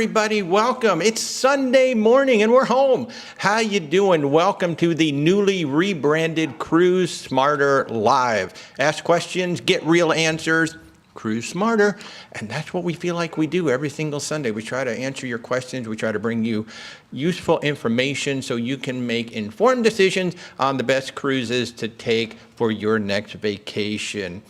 everybody. Welcome. It's Sunday morning and we're home. How you doing? Welcome to the newly rebranded Cruise Smarter Live. Ask questions, get real answers, cruise smarter. And that's what we feel like we do every single Sunday. We try to answer your questions. We try to bring you useful information so you can make informed decisions on the best cruises to take for your next vacation.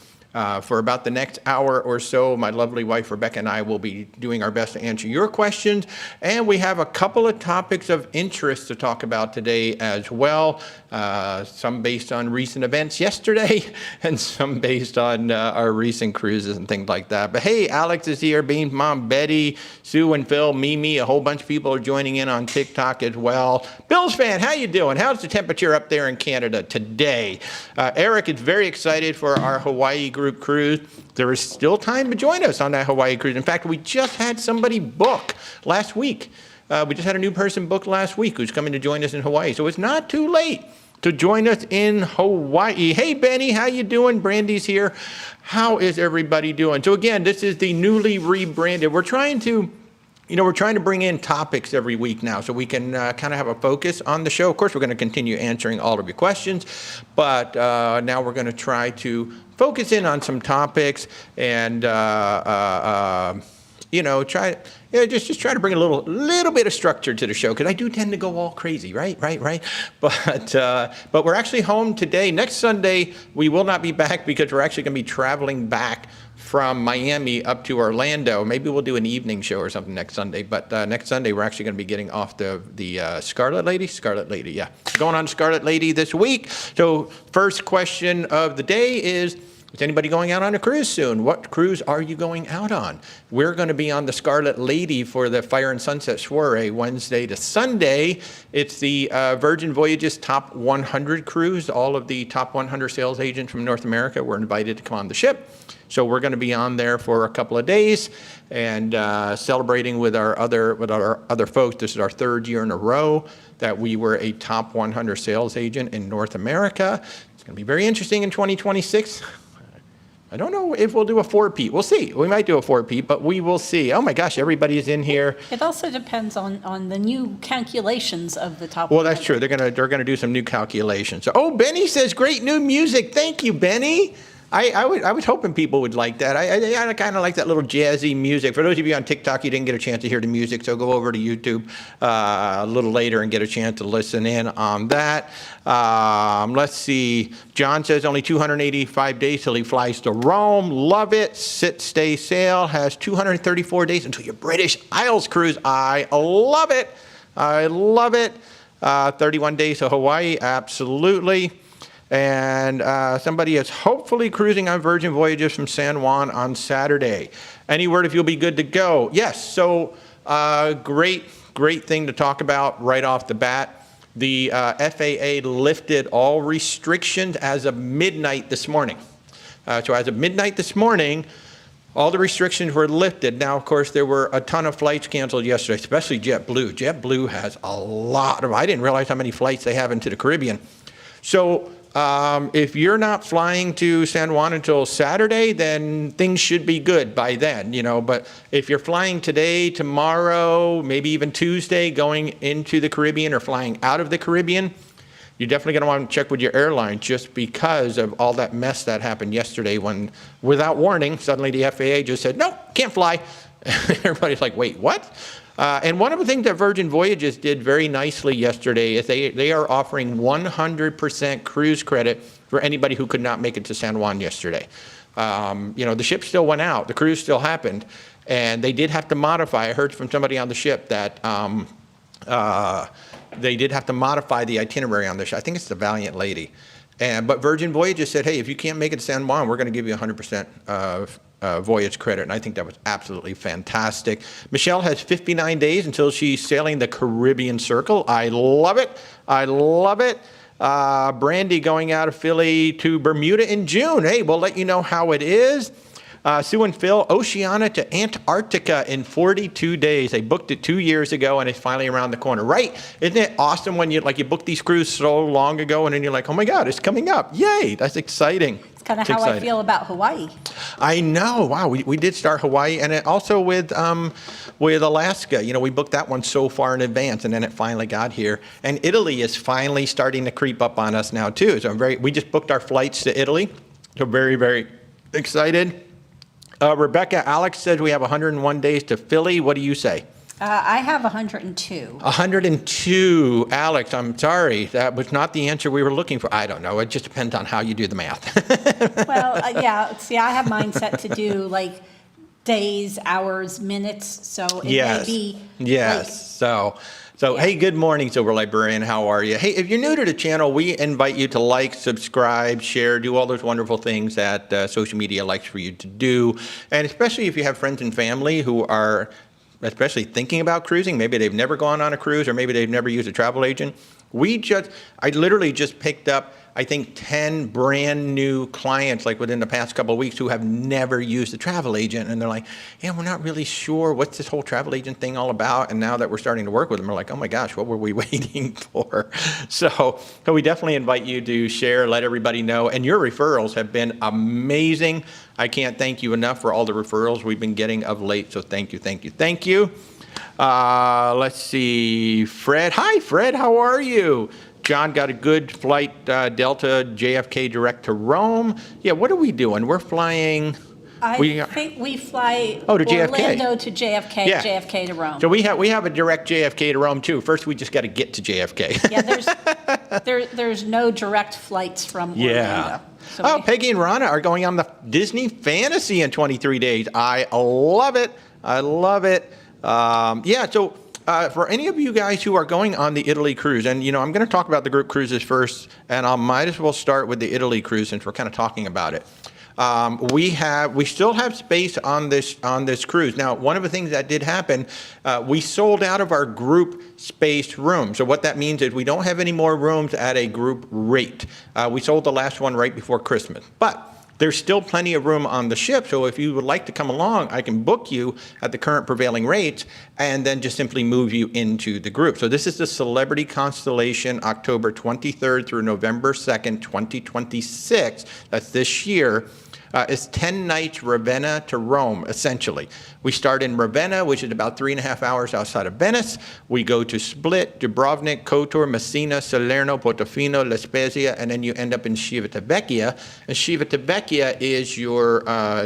For about the next hour or so, my lovely wife Rebecca and I will be doing our best to answer your questions. And we have a couple of topics of interest to talk about today as well. Some based on recent events yesterday and some based on our recent cruises and things like that. But hey, Alex is here, Bean's mom, Betty, Sue and Phil, Mimi, a whole bunch of people are joining in on TikTok as well. Bills fan, how you doing? How's the temperature up there in Canada today? Eric is very excited for our Hawaii group cruise. There is still time to join us on that Hawaii cruise. In fact, we just had somebody book last week. We just had a new person book last week who's coming to join us in Hawaii. So it's not too late to join us in Hawaii. Hey, Benny, how you doing? Brandy's here. How is everybody doing? So again, this is the newly rebranded. We're trying to bring in topics every week now so we can kind of have a focus on the show. Of course, we're going to continue answering all of your questions, but now we're going to try to focus in on some topics and just try to bring a little bit of structure to the show, because I do tend to go all crazy, right? But we're actually home today. Next Sunday, we will not be back because we're actually going to be traveling back from Miami up to Orlando. Maybe we'll do an evening show or something next Sunday. But next Sunday, we're actually going to be getting off the Scarlet Lady, yeah. Going on Scarlet Lady this week. So first question of the day is anybody going out on a cruise soon? What cruise are you going out on? We're going to be on the Scarlet Lady for the Fire and Sunset Soiree Wednesday to Sunday. It's the Virgin Voyages Top 100 cruise. All of the top 100 sales agents from North America were invited to come on the ship. So we're going to be on there for a couple of days and celebrating with our other folks. This is our third year in a row that we were a top 100 sales agent in North America. It's going to be very interesting in 2026. I don't know if we'll do a 4-peat. We'll see. We might do a 4-peat, but we will see. Oh my gosh, everybody's in here. It also depends on the new calculations of the top. Well, that's true. They're gonna do some new calculations. So, oh, Benny says great new music. Thank you, Benny. I was hoping people would like that. I kind of like that little jazzy music. For those of you on TikTok, you didn't get a chance to hear the music, so go over to YouTube a little later and get a chance to listen in on that. Let's see. John says only 285 days till he flies to Rome. Love it. Sit, stay, sail. Has 234 days until your British Isles cruise. I love it. I love it. 31 days to Hawaii. Absolutely. And somebody is hopefully cruising on Virgin Voyages from San Juan on Saturday. Any word if you'll be good to go? Yes, so great thing to talk about right off the bat. The FAA lifted all restrictions as of midnight this morning. So as of midnight this morning, all the restrictions were lifted. Now, of course, there were a ton of flights canceled yesterday, especially JetBlue. JetBlue has a lot of, I didn't realize how many flights they have into the Caribbean. So if you're not flying to San Juan until Saturday, then things should be good by then, But if you're flying today, tomorrow, maybe even Tuesday, going into the Caribbean or flying out of the Caribbean, you're definitely going to want to check with your airline just because of all that mess that happened yesterday when, without warning, suddenly the FAA just said, no, can't fly. Everybody's like, wait, what? And one of the things that Virgin Voyages did very nicely yesterday is they are offering 100% cruise credit for anybody who could not make it to San Juan yesterday. The ship still went out, the cruise still happened, and they did have to modify. I heard from somebody on the ship that they did have to modify the itinerary on the ship. I think it's the Valiant Lady. But Virgin Voyages said, hey, if you can't make it to San Juan, we're going to give you 100% of voyage credit, and I think that was absolutely fantastic. Michelle has 59 days until she's sailing the Caribbean Circle. I love it. I love it. Brandy going out of Philly to Bermuda in June. Hey, we'll let you know how it is. Sue and Phil, Oceania to Antarctica in 42 days. They booked it 2 years ago, and it's finally around the corner. Right? Isn't it awesome when you book these cruises so long ago, and then you're like, oh my God, it's coming up. Yay, that's exciting. It's kind of It's how I exciting. feel about Hawaii. I know. Wow, we did start Hawaii, and it also with Alaska. You know, we booked that one so far in advance, and then it finally got here. And Italy is finally starting to creep up on us now too. So we just booked our flights to Italy. So very, very excited. Rebecca, Alex says we have 101 days to Philly. What do you say? I have 102. 102. Alex, I'm sorry. That was not the answer we were looking for. I don't know. It just depends on how you do the math. Well, yeah, see, I have mine set to do like days, hours, minutes, so it may be. Yes. So, hey, good morning, Silver Librarian. How are you? Hey, if you're new to the channel, we invite you to like, subscribe, share, do all those wonderful things that social media likes for you to do. And especially if you have friends and family who are especially thinking about cruising, maybe they've never gone on a cruise or maybe they've never used a travel agent. I literally just picked up, I think, 10 brand new clients like within the past couple of weeks who have never used a travel agent. And they're like, yeah, we're not really sure what's this whole travel agent thing all about. And now that we're starting to work with them, we're like, oh my gosh, what were we waiting for? So we definitely invite you to share, let everybody know. And your referrals have been amazing. I can't thank you enough for all the referrals we've been getting of late. So thank you, thank you, thank you. Let's see, Fred. Hi, Fred, how are you? John got a good flight, Delta JFK direct to Rome. Yeah, what are we doing? We're flying. I think we fly to JFK. Orlando to JFK, Yeah. JFK to Rome. So we have a direct JFK to Rome too. First, we just got to get to JFK. Yeah, there's no direct flights from Orlando. So Peggy and Rana are going on the Disney Fantasy in 23 days. I love it. I love it. For any of you guys who are going on the Italy cruise, and I'm going to talk about the group cruises first, and I might as well start with the Italy cruise since we're kind of talking about it. We still have space on this cruise. Now, one of the things that did happen, we sold out of our group space room. So what that means is we don't have any more rooms at a group rate. We sold the last one right before Christmas, but there's still plenty of room on the ship, so if you would like to come along, I can book you at the current prevailing rates and then just simply move you into the group. So this is the Celebrity Constellation, October 23rd through November 2nd, 2026. That's this year. It's 10 nights Ravenna to Rome, essentially. We start in Ravenna, which is about 3.5 hours outside of Venice. We go to Split, Dubrovnik, Kotor, Messina, Salerno, Portofino, La Spezia, and then you end up in Civitavecchia. And Civitavecchia is your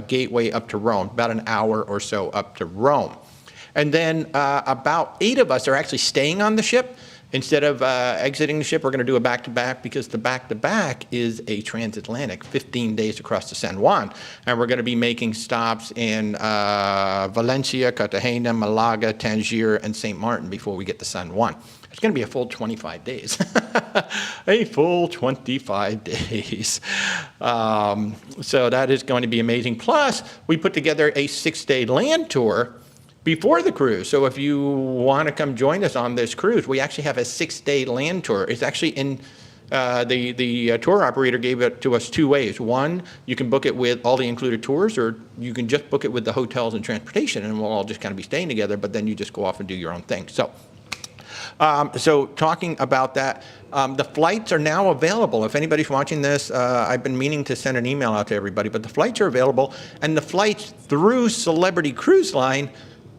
gateway up to Rome, about an hour or so up to Rome. And then about 8 of us are actually staying on the ship. Instead of exiting the ship, we're going to do a back-to-back because the back-to-back is a transatlantic, 15 days across to San Juan. And we're going to be making stops in Valencia, Cartagena, Malaga, Tangier, and St. Martin before we get to San Juan. It's going to be a full 25 days. A full 25 days. So that is going to be amazing. Plus, we put together a 6-day land tour before the cruise. So if you want to come join us on this cruise, we actually have a 6-day land tour. It's actually in the tour operator gave it to us 2 ways. One, you can book it with all the included tours, or you can just book it with the hotels and transportation, and we'll all just kind of be staying together, but then you just go off and do your own thing. So talking about that, the flights are now available. If anybody's watching this, I've been meaning to send an email out to everybody, but the flights are available, and the flights through Celebrity Cruise Line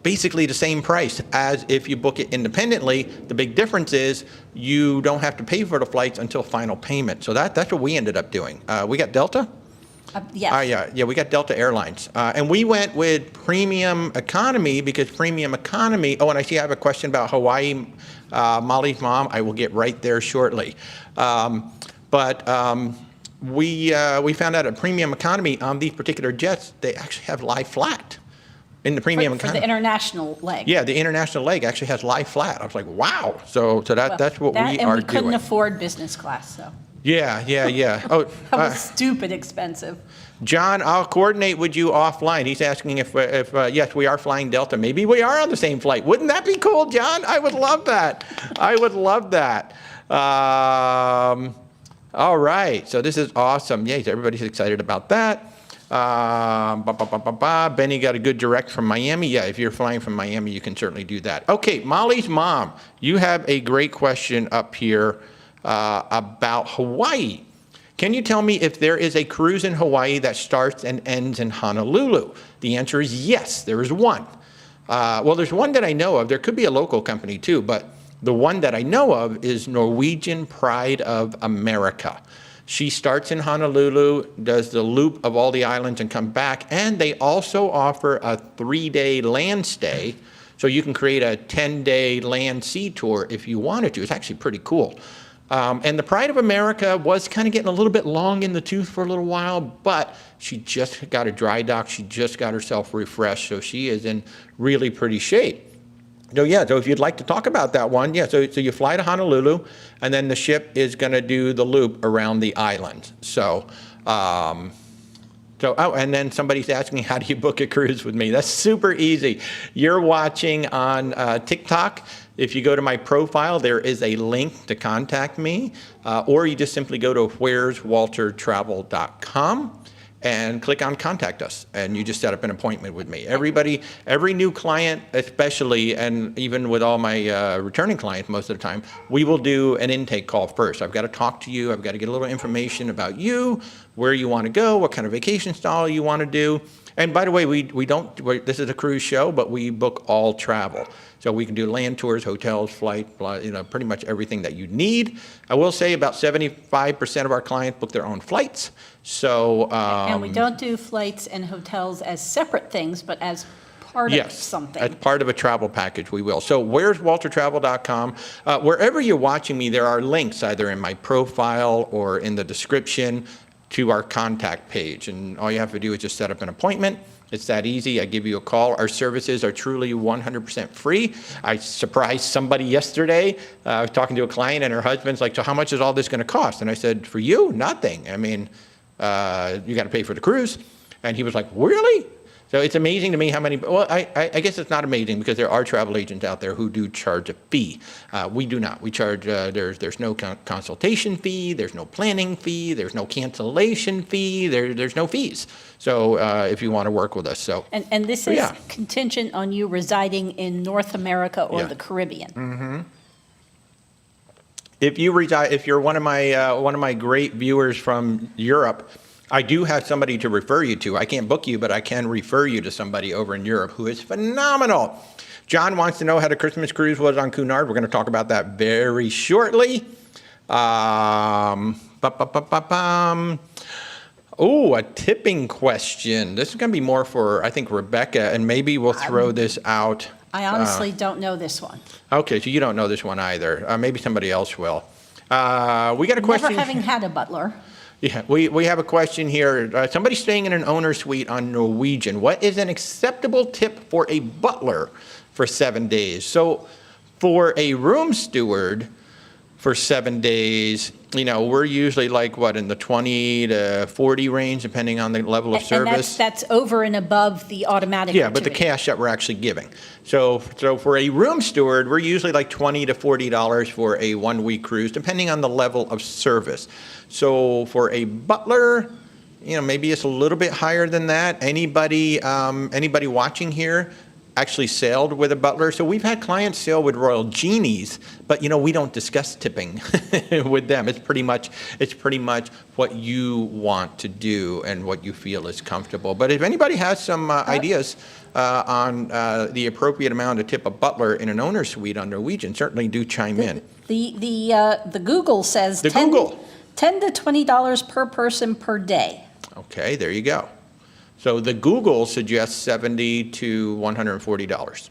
basically the same price as if you book it independently. The big difference is you don't have to pay for the flights until final payment. So that's what we ended up doing. We got Delta? Yes. Yeah, we got Delta Airlines. And we went with premium economy because premium economy, and I see I have a question about Hawaii, Molly's mom. I will get right there shortly. We found out at premium economy on these particular jets, they actually have lie flat. In the premium For economy. the international leg. Yeah, the international leg actually has lie flat. I was like, wow. So that's what we are doing. And we couldn't afford business class, so. Yeah. Oh, That was stupid expensive. John, I'll coordinate with you offline. He's asking if yes, we are flying Delta. Maybe we are on the same flight. Wouldn't that be cool, John? I would love that. I would love that. All right. So this is awesome. Yes, everybody's excited about that. Benny got a good direct from Miami. Yeah, if you're flying from Miami, you can certainly do that. Okay, Molly's mom, you have a great question up here about Hawaii. Can you tell me if there is a cruise in Hawaii that starts and ends in Honolulu? The answer is yes, there is one. Well, there's one that I know of. There could be a local company too, but the one that I know of is Norwegian Pride of America. She starts in Honolulu, does the loop of all the islands and come back, and they also offer a 3-day land stay, so you can create a 10-day land sea tour if you wanted to. It's actually pretty cool. And the Pride of America was kind of getting a little bit long in the tooth for a little while, but she just got a dry dock. She just got herself refreshed, so she is in really pretty shape. So yeah, so if you'd like to talk about that one, yeah, so you fly to Honolulu, and then the ship is going to do the loop around the island. So, and then somebody's asking, how do you book a cruise with me? That's super easy. You're watching on TikTok. If you go to my profile, there is a link to contact me, or you just simply go to where'swaltertravel.com and click on contact us, and you just set up an appointment with me. Every new client especially, and even with all my returning clients most of the time, we will do an intake call first. I've got to talk to you, I've got to get a little information about you, where you want to go, what kind of vacation style you want to do. And by the way, this is a cruise show, but we book all travel. So we can do land tours, hotels, flight, pretty much everything that you need. I will say about 75% of our clients book their own flights. So and we don't do flights and hotels as separate things, but as part of something. As part of a travel package, we will. So where's waltertravel.com? Wherever you're watching me, there are links either in my profile or in the description to our contact page. And all you have to do is just set up an appointment. It's that easy. I give you a call. Our services are truly 100% free. I surprised somebody yesterday. I was talking to a client, and her husband's like, so how much is all this going to cost? And I said, for you, nothing. I mean, you got to pay for the cruise. And he was like, really? So it's amazing to me how many, well, I guess it's not amazing because there are travel agents out there who do charge a fee. We do not. We charge, there's no consultation fee, there's no planning fee, there's no cancellation fee, there's no fees. So if you want to work with us, so. And this is contingent on you residing in North America or the Caribbean. Mm-hmm. If you're one of my great viewers from Europe, I do have somebody to refer you to. I can't book you, but I can refer you to somebody over in Europe who is phenomenal. John wants to know how the Christmas cruise was on Cunard. We're going to talk about that very shortly. Oh, a tipping question. This is going to be more for, I think, Rebecca, and maybe we'll throw this out. I honestly don't know this one. Okay, so you don't know this one either. Maybe somebody else will. We got a question. Never having had a butler. Yeah, we have a question here. Somebody's staying in an owner suite on Norwegian. What is an acceptable tip for a butler for 7 days? So for a room steward for 7 days, we're usually like, in the 20 to 40 range, depending on the level of service. And that's over and above the automatic. Yeah, but the cash that we're actually giving. So for a room steward, we're usually like $20 to $40 for a 1-week cruise, depending on the level of service. So for a butler, maybe it's a little bit higher than that. Anybody watching here actually sailed with a butler? So we've had clients sail with Royal Genies, but we don't discuss tipping with them. It's pretty much what you want to do and what you feel is comfortable. But if anybody has some ideas on the appropriate amount to tip a butler in an owner suite on Norwegian, certainly do chime in. The Google says $10 to $20 per person per day. Okay, there you go. So the Google suggests $70 to $140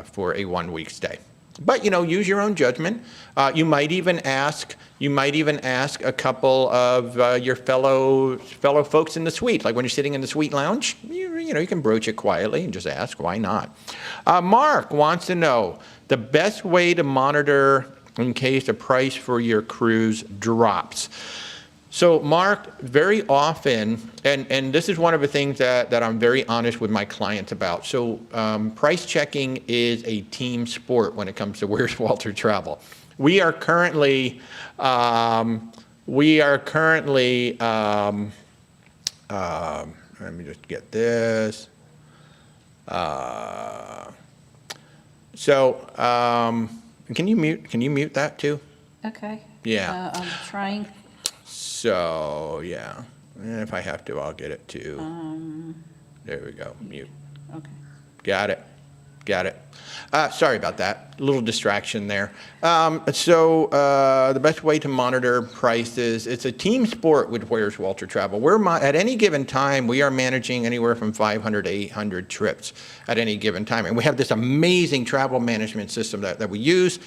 for a 1-week stay. But use your own judgment. You might even ask a couple of your fellow folks in the suite. Like when you're sitting in the suite lounge, you can broach it quietly and just ask. Why not? Mark wants to know the best way to monitor in case the price for your cruise drops. So Mark, very often, and this is one of the things that I'm very honest with my clients about. So price checking is a team sport when it comes to Where's Walter Travel. We are currently, let me just get this. Can you mute that too? Okay. Yeah. I'm trying. So, yeah. And if I have to, I'll get it too. There we go. Mute. Okay. Got it. Got it. Sorry about that. A little distraction there. The best way to monitor prices, it's a team sport with Where's Walter Travel. At any given time, we are managing anywhere from 500 to 800 trips at any given time. And we have this amazing travel management system that we use.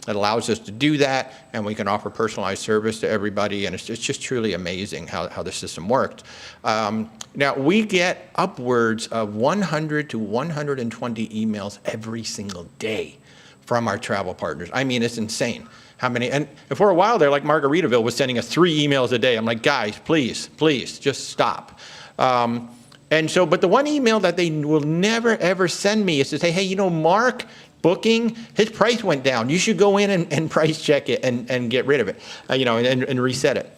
It allows us to do that, and we can offer personalized service to everybody, and it's just truly amazing how the system works. Now, we get upwards of 100 to 120 emails every single day from our travel partners. I mean, it's insane how many, and for a while there, like Margaritaville was sending us 3 emails a day. I'm like, guys, please, just stop. But the one email that they will never, ever send me is to say, hey, Mark, booking, his price went down. You should go in and price check it and get rid of it, and reset it.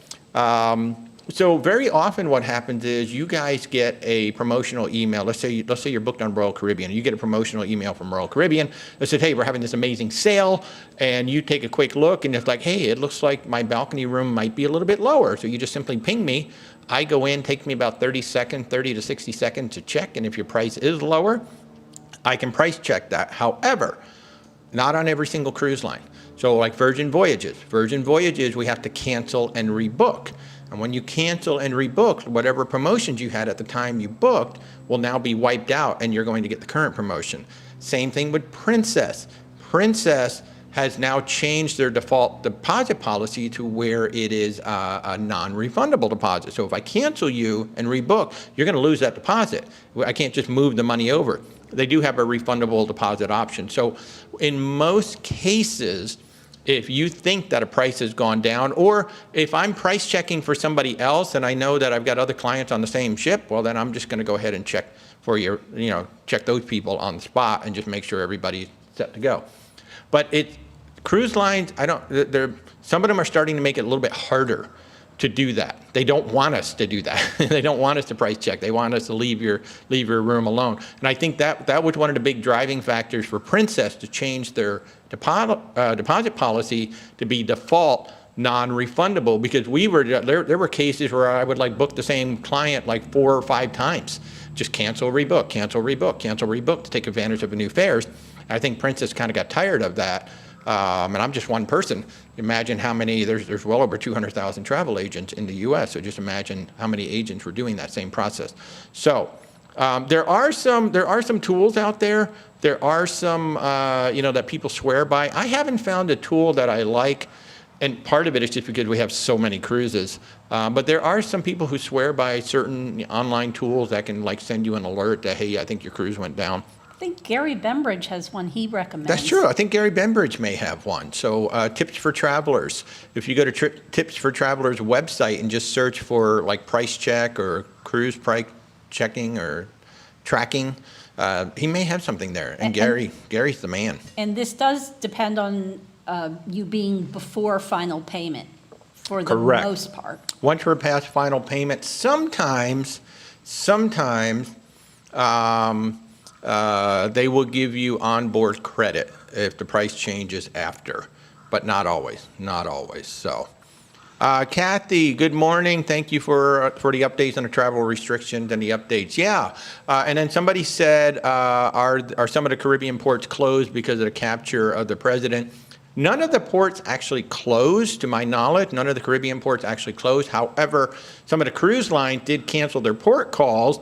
So very often what happens is you guys get a promotional email. Let's say you're booked on Royal Caribbean. You get a promotional email from Royal Caribbean that says, hey, we're having this amazing sale. And you take a quick look and it's like, hey, it looks like my balcony room might be a little bit lower. So you just simply ping me. I go in, takes me about 30 to 60 seconds to check. And if your price is lower, I can price check that. However, not on every single cruise line. So like Virgin Voyages, we have to cancel and rebook. And when you cancel and rebook, whatever promotions you had at the time you booked will now be wiped out and you're going to get the current promotion. Same thing with Princess. Princess has now changed their default deposit policy to where it is a non-refundable deposit. So if I cancel you and rebook, you're going to lose that deposit. I can't just move the money over. They do have a refundable deposit option. So in most cases, if you think that a price has gone down, or if I'm price checking for somebody else and I know that I've got other clients on the same ship, well, then I'm just going to go ahead and check for check those people on the spot and just make sure everybody's set to go. But cruise lines, some of them are starting to make it a little bit harder to do that. They don't want us to do that. They don't want us to price check. They want us to leave your room alone. And I think that was one of the big driving factors for Princess to change their deposit policy to be default non-refundable, because there were cases where I would book the same client 4 or 5 times. Just cancel, rebook, cancel, rebook, cancel, rebook to take advantage of the new fares. I think Princess kind of got tired of that. And I'm just one person. Imagine how many, there's well over 200,000 travel agents in the US. So just imagine how many agents were doing that same process. So there are some tools out there. There are some, that people swear by. I haven't found a tool that I like. And part of it is just because we have so many cruises. But there are some people who swear by certain online tools that can send you an alert that, hey, I think your cruise went down. I think Gary Bembridge has one he recommends. That's true. I think Gary Bembridge may have one. So Tips for Travelers. If you go to Tips for Travelers website and just search for price check or cruise price checking or tracking, he may have something there. And Gary's the man. And this does depend on you being before final payment for the Correct. Most part. Once we're past final payment, sometimes they will give you onboard credit if the price changes after, but not always. So, Kathy, good morning. Thank you for the updates on the travel restrictions and the updates. Yeah, and then somebody said, are some of the Caribbean ports closed because of the capture of the president? None of the ports actually closed, to my knowledge. None of the Caribbean ports actually closed. However, some of the cruise lines did cancel their port calls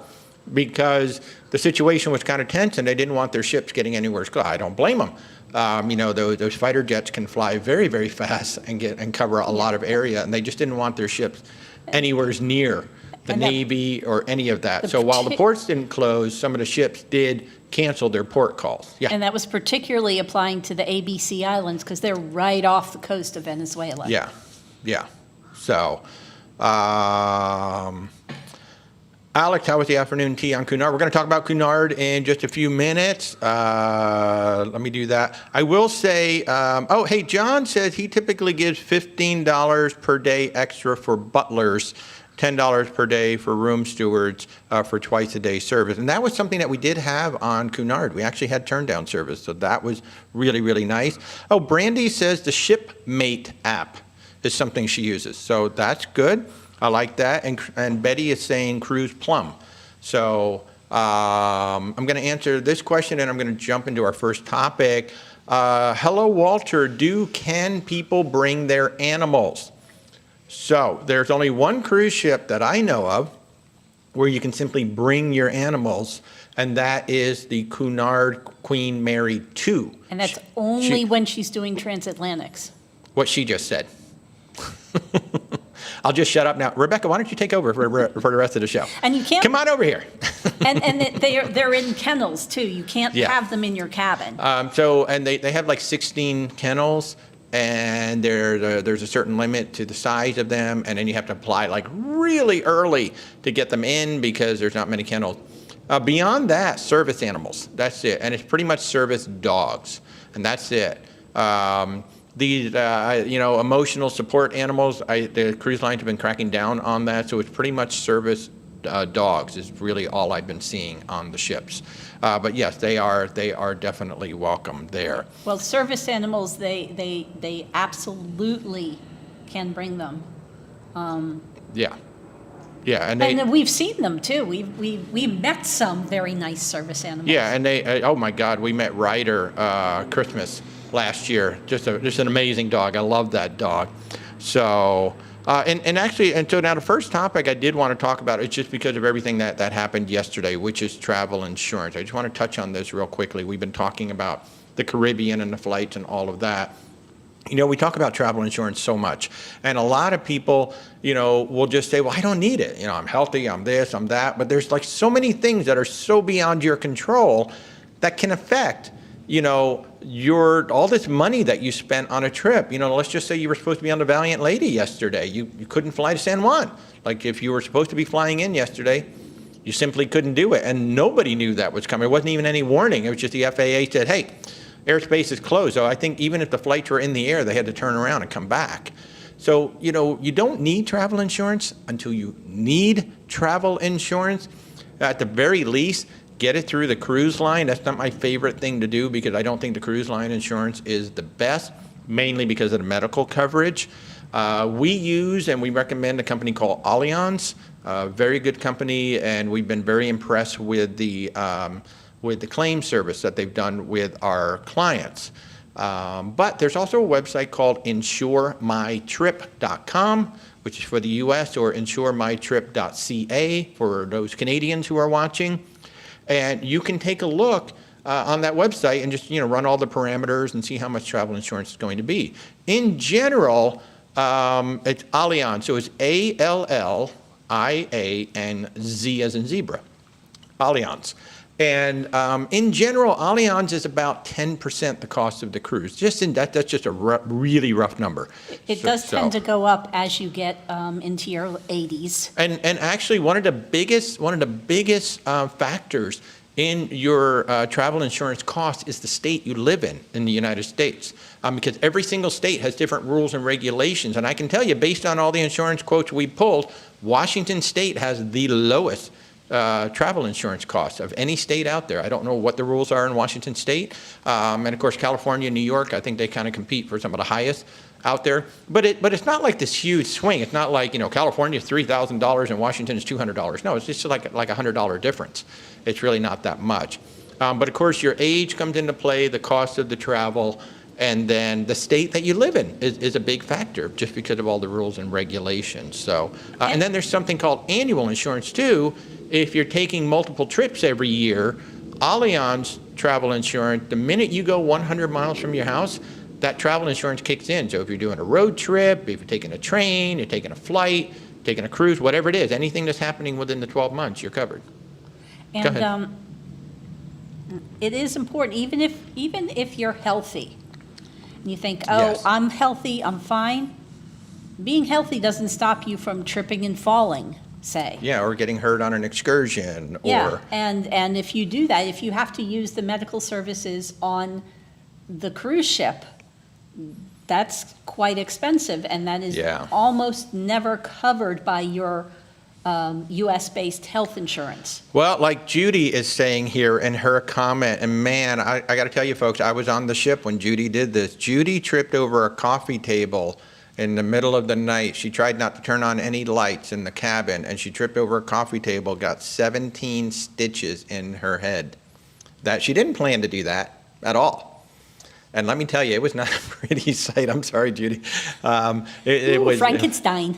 because the situation was kind of tense and they didn't want their ships getting anywhere. I don't blame them. Those fighter jets can fly very, very fast and cover a lot of area, and they just didn't want their ships anywhere near the Navy or any of that. So while the ports didn't close, some of the ships did cancel their port calls. Yeah. And that was particularly applying to the ABC Islands because they're right off the coast of Venezuela. Yeah. So, Alex, how was the afternoon tea on Cunard? We're going to talk about Cunard in just a few minutes. Let me do that. I will say, hey, John says he typically gives $15 per day extra for butlers, $10 per day for room stewards for twice a day service. And that was something that we did have on Cunard. We actually had turn down service. So that was really, really nice. Oh, Brandy says the Shipmate app is something she uses. So that's good. I like that. And Betty is saying cruise plum. So I'm going to answer this question, and I'm going to jump into our first topic. Hello, Walter. Can people bring their animals? So there's only one cruise ship that I know of where you can simply bring your animals, and that is the Cunard Queen Mary 2. And that's only when she's doing transatlantics. What she just said. I'll just shut up now. Rebecca, why don't you take over for the rest of the show? And you can't. Come on over here. and they're in kennels too. You can't have them in your cabin. And they have like 16 kennels, and there's a certain limit to the size of them, and then you have to apply like really early to get them in because there's not many kennels. Beyond that, service animals. That's it, and it's pretty much service dogs, and that's it. These, emotional support animals, the cruise lines have been cracking down on that, so it's pretty much service dogs is really all I've been seeing on the ships. But yes, they are definitely welcome there. Well, service animals, they absolutely can bring them. Yeah, and we've seen them too. We've met some very nice service animals. Yeah, and oh my God, we met Ryder Christmas last year. Just an amazing dog. I love that dog. So, so now the first topic I did want to talk about is just because of everything that happened yesterday, which is travel insurance. I just want to touch on this real quickly. We've been talking about the Caribbean and the flights and all of that. We talk about travel insurance so much, and a lot of people, will just say, well, I don't need it. I'm healthy, I'm this, I'm that, but there's like so many things that are so beyond your control that can affect all this money that you spent on a trip. Let's just say you were supposed to be on the Valiant Lady yesterday. You couldn't fly to San Juan. Like if you were supposed to be flying in yesterday, you simply couldn't do it. And nobody knew that was coming. There wasn't even any warning. It was just the FAA said, hey, airspace is closed. So I think even if the flights were in the air, they had to turn around and come back. So, you don't need travel insurance until you need travel insurance. At the very least, get it through the cruise line. That's not my favorite thing to do because I don't think the cruise line insurance is the best, mainly because of the medical coverage. We use and we recommend a company called Allianz, a very good company, and we've been very impressed with the claim service that they've done with our clients. But there's also a website called insuremytrip.com, which is for the US, or insuremytrip.ca for those Canadians who are watching. And you can take a look on that website and just run all the parameters and see how much travel insurance is going to be. In general, it's Allianz, so it's ALLIANZ as in zebra, Allianz. And in general, Allianz is about 10% the cost of the cruise. That's just a really rough number. It does tend to go up as you get into your 80s. And actually, one of the biggest factors in your travel insurance cost is the state you live in the United States, because every single state has different rules and regulations. And I can tell you, based on all the insurance quotes we pulled, Washington State has the lowest travel insurance costs of any state out there. I don't know what the rules are in Washington State. And of course, California and New York, I think they kind of compete for some of the highest out there. But it's not like this huge swing. It's not like, California is $3,000 and Washington is $200. No, it's just like a $100 difference. It's really not that much. But of course, your age comes into play, the cost of the travel, and then the state that you live in is a big factor just because of all the rules and regulations. So, and then there's something called annual insurance too. If you're taking multiple trips every year, Allianz travel insurance, the minute you go 100 miles from your house, that travel insurance kicks in. So if you're doing a road trip, if you're taking a train, you're taking a flight, taking a cruise, whatever it is, anything that's happening within the 12 months, you're covered. And Go ahead. It is important, even if you're healthy, and you think, Yes. I'm healthy, I'm fine. Being healthy doesn't stop you from tripping and falling, say. Yeah, or getting hurt on an excursion. Yeah, and if you do that, if you have to use the medical services on the cruise ship, that's quite expensive, and that is almost never covered by your US-based health insurance. Well, like Judy is saying here in her comment, and man, I got to tell you folks, I was on the ship when Judy did this. Judy tripped over a coffee table in the middle of the night. She tried not to turn on any lights in the cabin, and she tripped over a coffee table, got 17 stitches in her head. That she didn't plan to do that at all. And let me tell you, it was not a pretty sight. I'm sorry, Judy. It was Frankenstein.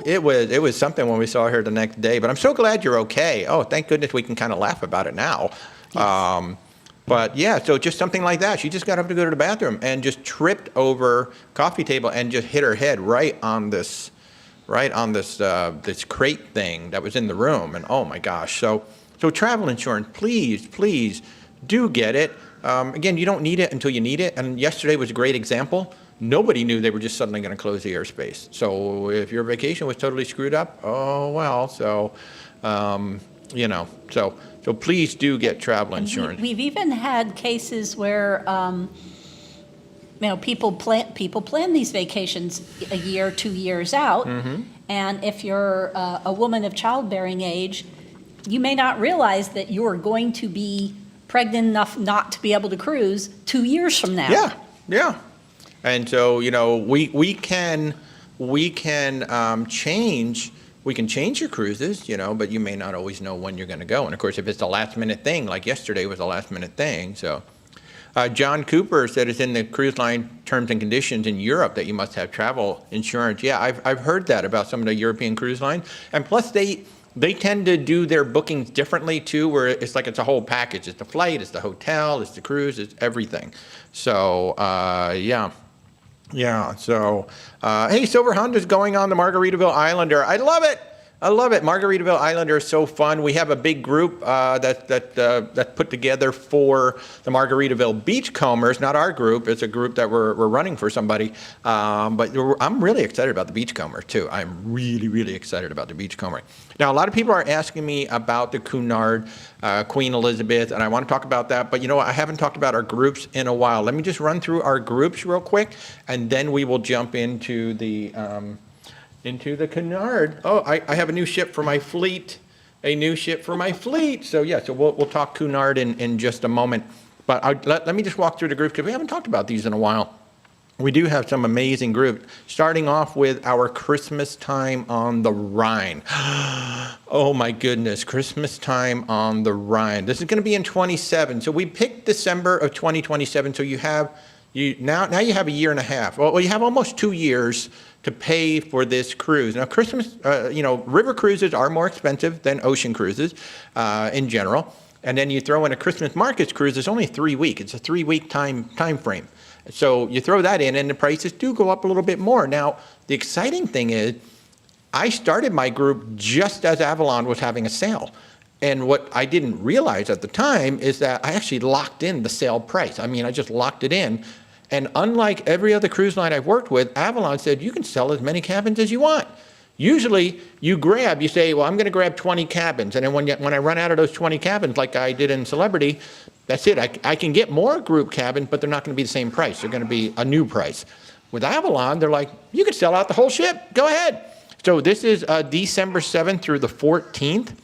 It was something when we saw her the next day. But I'm so glad you're okay. Oh, thank goodness we can kind of laugh about it now. Yes. But yeah, so just something like that. She just got up to go to the bathroom and just tripped over coffee table and just hit her head right on this crate thing that was in the room. And oh my gosh. So travel insurance, please do get it. Again, you don't need it until you need it. And yesterday was a great example. Nobody knew they were just suddenly going to close the airspace. So if your vacation was totally screwed up, oh well. So so please do get travel insurance. We've even had cases where people plan these vacations a year, 2 years out, and if you're a woman of childbearing age, you may not realize that you're going to be pregnant enough not to be able to cruise 2 years from now. Yeah. And so we can change. We can change your cruises, but you may not always know when you're going to go. And of course, if it's a last minute thing, like yesterday was a last minute thing. So John Cooper said it's in the cruise line terms and conditions in Europe that you must have travel insurance. Yeah, I've heard that about some of the European cruise lines. And plus they tend to do their bookings differently too, where it's like it's a whole package. It's the flight, it's the hotel, it's the cruise, it's everything. So Yeah, so, hey, Silver Honda's going on the Margaritaville Islander. I love it. Margaritaville Islander is so fun. We have a big group that's put together for the Margaritaville Beachcombers, not our group. It's a group that we're running for somebody. But I'm really excited about the Beachcomber, too. I'm really, really excited about the Beachcomber. Now, a lot of people are asking me about the Cunard Queen Elizabeth, and I want to talk about that. But you know what? I haven't talked about our groups in a while. Let me just run through our groups real quick, and then we will jump into the Cunard. Oh, I have a new ship for my fleet. So yeah, so we'll talk Cunard in just a moment. But let me just walk through the groups because we haven't talked about these in a while. We do have some amazing groups, starting off with our Christmas Time on the Rhine. Oh my goodness, Christmas Time on the Rhine. This is going to be in 27. So we picked December of 2027. So now you have a year and a half. Well, you have almost 2 years to pay for this cruise. Now, Christmas, river cruises are more expensive than ocean cruises in general. And then you throw in a Christmas markets cruise, it's only 3 weeks. It's a 3-week time frame. So you throw that in and the prices do go up a little bit more. Now, the exciting thing is I started my group just as Avalon was having a sale. And what I didn't realize at the time is that I actually locked in the sale price. I mean, I just locked it in. And unlike every other cruise line I've worked with, Avalon said, you can sell as many cabins as you want. Usually you say, well, I'm going to grab 20 cabins. And then when I run out of those 20 cabins, like I did in Celebrity, that's it. I can get more group cabins, but they're not going to be the same price. They're going to be a new price. With Avalon, they're like, you can sell out the whole ship. Go ahead. So this is December 7th through the 14th.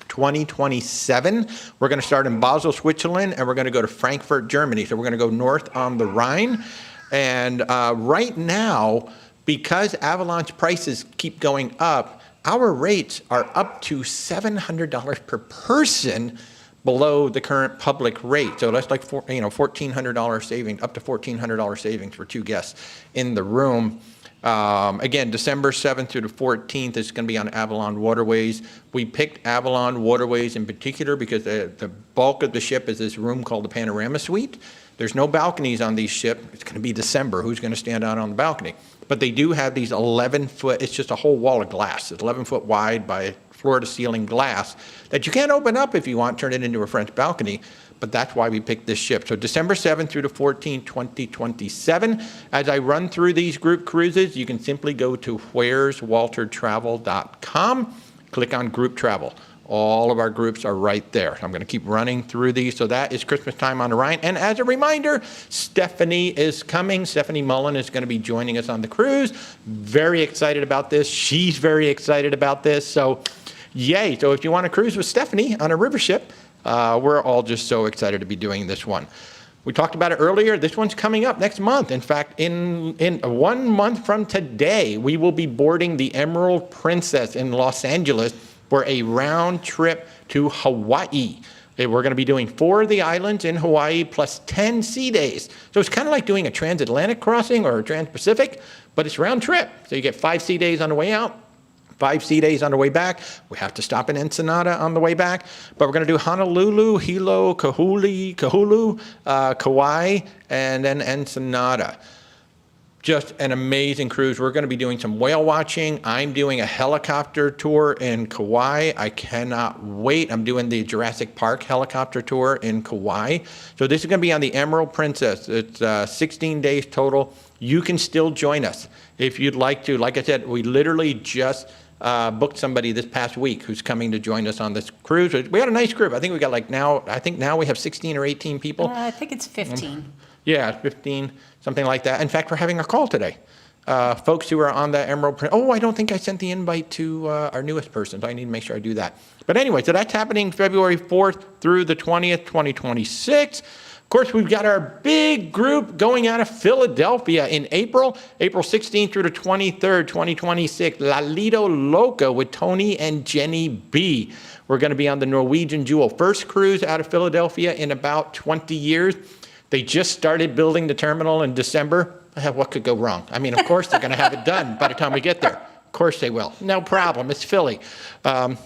2027. We're going to start in Basel, Switzerland, and we're going to go to Frankfurt, Germany. So we're going to go north on the Rhine. And right now, because Avalon's prices keep going up, our rates are up to $700 per person below the current public rate. So that's like $1,400 savings, up to $1,400 savings for 2 guests in the room. Again, December 7th through the 14th is going to be on Avalon Waterways. We picked Avalon Waterways in particular because the bulk of the ship is this room called the Panorama Suite. There's no balconies on these ships. It's going to be December. Who's going to stand out on the balcony? But they do have these 11-foot, it's just a whole wall of glass. It's 11-foot wide by floor-to-ceiling glass that you can't open up if you want, turn it into a French balcony. But that's why we picked this ship. So December 7th through the 14th, 2027. As I run through these group cruises, you can simply go to where'swaltertravel.com, click on group travel. All of our groups are right there. I'm going to keep running through these. So that is Christmas Time on the Rhine. And as a reminder, Stephanie is coming. Stephanie Mullen is going to be joining us on the cruise. Very excited about this. She's very excited about this. So yay. So if you want to cruise with Stephanie on a river ship, we're all just so excited to be doing this one. We talked about it earlier. This one's coming up next month. In fact, in 1 month from today, we will be boarding the Emerald Princess in Los Angeles for a round trip to Hawaii. We're going to be doing 4 of the islands in Hawaii plus 10 sea days. So it's kind of like doing a transatlantic crossing or a trans-Pacific, but it's round trip. So you get 5 sea days on the way out, 5 sea days on the way back. We have to stop in Ensenada on the way back, but we're going to do Honolulu, Hilo, Kahulu, Kauai, and then Ensenada. Just an amazing cruise. We're going to be doing some whale watching. I'm doing a helicopter tour in Kauai. I cannot wait. I'm doing the Jurassic Park helicopter tour in Kauai. So this is going to be on the Emerald Princess. It's 16 days total. You can still join us if you'd like to. Like I said, we literally just booked somebody this past week who's coming to join us on this cruise. We had a nice group. I think we got now we have 16 or 18 people. I think it's 15. Yeah, 15, something like that. In fact, we're having a call today. Folks who are on the Emerald Princess. Oh, I don't think I sent the invite to our newest person, so I need to make sure I do that. But anyway, so that's happening February 4th through the 20th, 2026. Of course, we've got our big group going out of Philadelphia in April 16th through the 23rd, 2026, La Lido Loca with Tony and Jenny B. We're going to be on the Norwegian Jewel, first cruise out of Philadelphia in about 20 years. They just started building the terminal in December. What could go wrong? I mean, of course, they're going to have it done by the time we get there. Of course they will. No problem. It's Philly. So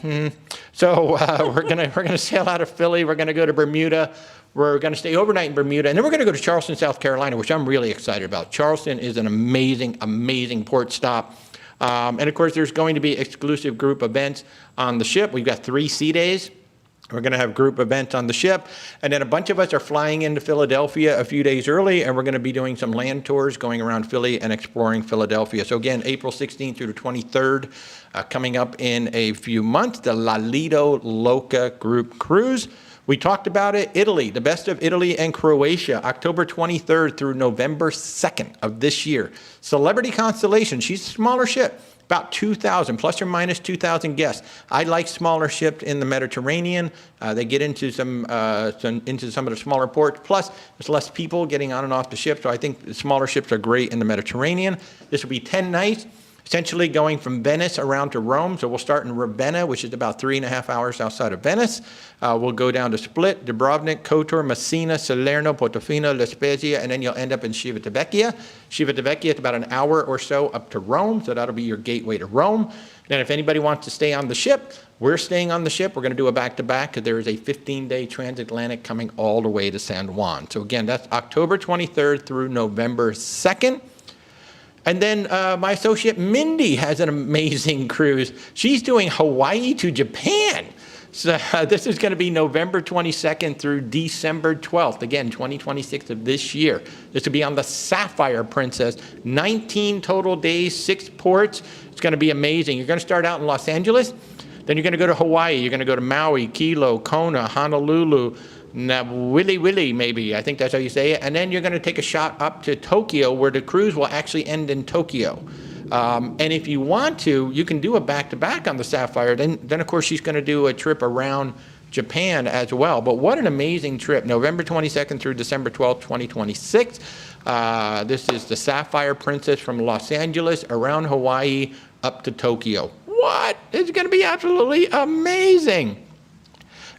we're gonna sail out of Philly. We're going to go to Bermuda. We're going to stay overnight in Bermuda, and then we're going to go to Charleston, South Carolina, which I'm really excited about. Charleston is an amazing, amazing port stop. And of course, there's going to be exclusive group events on the ship. We've got 3 sea days. We're going to have group events on the ship. And then a bunch of us are flying into Philadelphia a few days early, and we're going to be doing some land tours going around Philly and exploring Philadelphia. So again, April 16th through the 23rd, coming up in a few months, the La Lido Loca group cruise. We talked about it, Italy, the best of Italy and Croatia, October 23rd through November 2nd of this year. Celebrity Constellation, she's a smaller ship. About 2,000, plus or minus 2,000 guests. I like smaller ships in the Mediterranean. They get into some of the smaller ports. Plus, there's less people getting on and off the ship, so I think the smaller ships are great in the Mediterranean. This will be 10 nights, essentially going from Venice around to Rome. So we'll start in Ravenna, which is about 3.5 hours outside of Venice. We'll go down to Split, Dubrovnik, Kotor, Messina, Salerno, Portofino, La Spezia, and then you'll end up in Civitavecchia. Civitavecchia is about an hour or so up to Rome, so that'll be your gateway to Rome. Then if anybody wants to stay on the ship, we're staying on the ship. We're going to do a back-to-back because there is a 15-day transatlantic coming all the way to San Juan. So again, that's October 23rd through November 2nd. And then my associate Mindy has an amazing cruise. She's doing Hawaii to Japan. So this is going to be November 22nd through December 12th. Again, 2026 of this year. This will be on the Sapphire Princess. 19 total days, 6 ports. It's going to be amazing. You're going to start out in Los Angeles. Then you're going to go to Hawaii. You're going to go to Maui, Kilo, Kona, Honolulu, Willy, maybe. I think that's how you say it. And then you're going to take a shot up to Tokyo, where the cruise will actually end in Tokyo. And if you want to, you can do a back-to-back on the Sapphire. Then of course, she's going to do a trip around Japan as well. But what an amazing trip. November 22nd through December 12th, 2026. This is the Sapphire Princess from Los Angeles around Hawaii up to Tokyo. What? It's going to be absolutely amazing.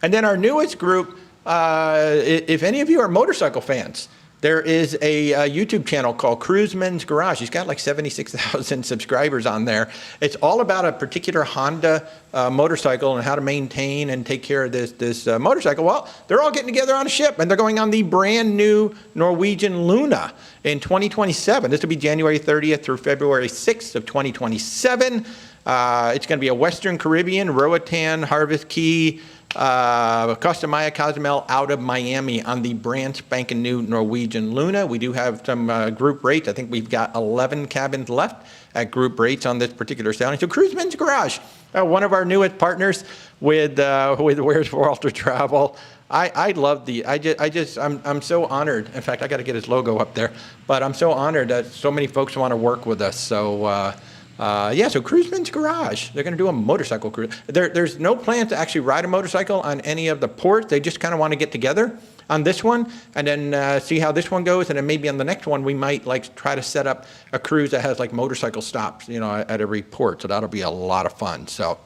And then our newest group, if any of you are motorcycle fans, there is a YouTube channel called Cruiseman's Garage. He's got like 76,000 subscribers on there. It's all about a particular Honda motorcycle and how to maintain and take care of this motorcycle. Well, they're all getting together on a ship, and they're going on the brand new Norwegian Luna in 2027. This will be January 30th through February 6th of 2027. It's going to be a Western Caribbean, Roatan, Harvest Key, Costa Maya, Cozumel out of Miami on the brand spanking new Norwegian Luna. We do have some group rates. I think we've got 11 cabins left at group rates on this particular sailing. So Cruiseman's Garage, one of our newest partners with Where's Walter Travel. I'm so honored. In fact, I got to get his logo up there, but I'm so honored that so many folks want to work with us. So so Cruiseman's Garage, they're going to do a motorcycle cruise. There's no plan to actually ride a motorcycle on any of the ports. They just kind of want to get together. on this one, and then see how this one goes, and then maybe on the next one we might like try to set up a cruise that has like motorcycle stops, at every port. So that'll be a lot of fun. So.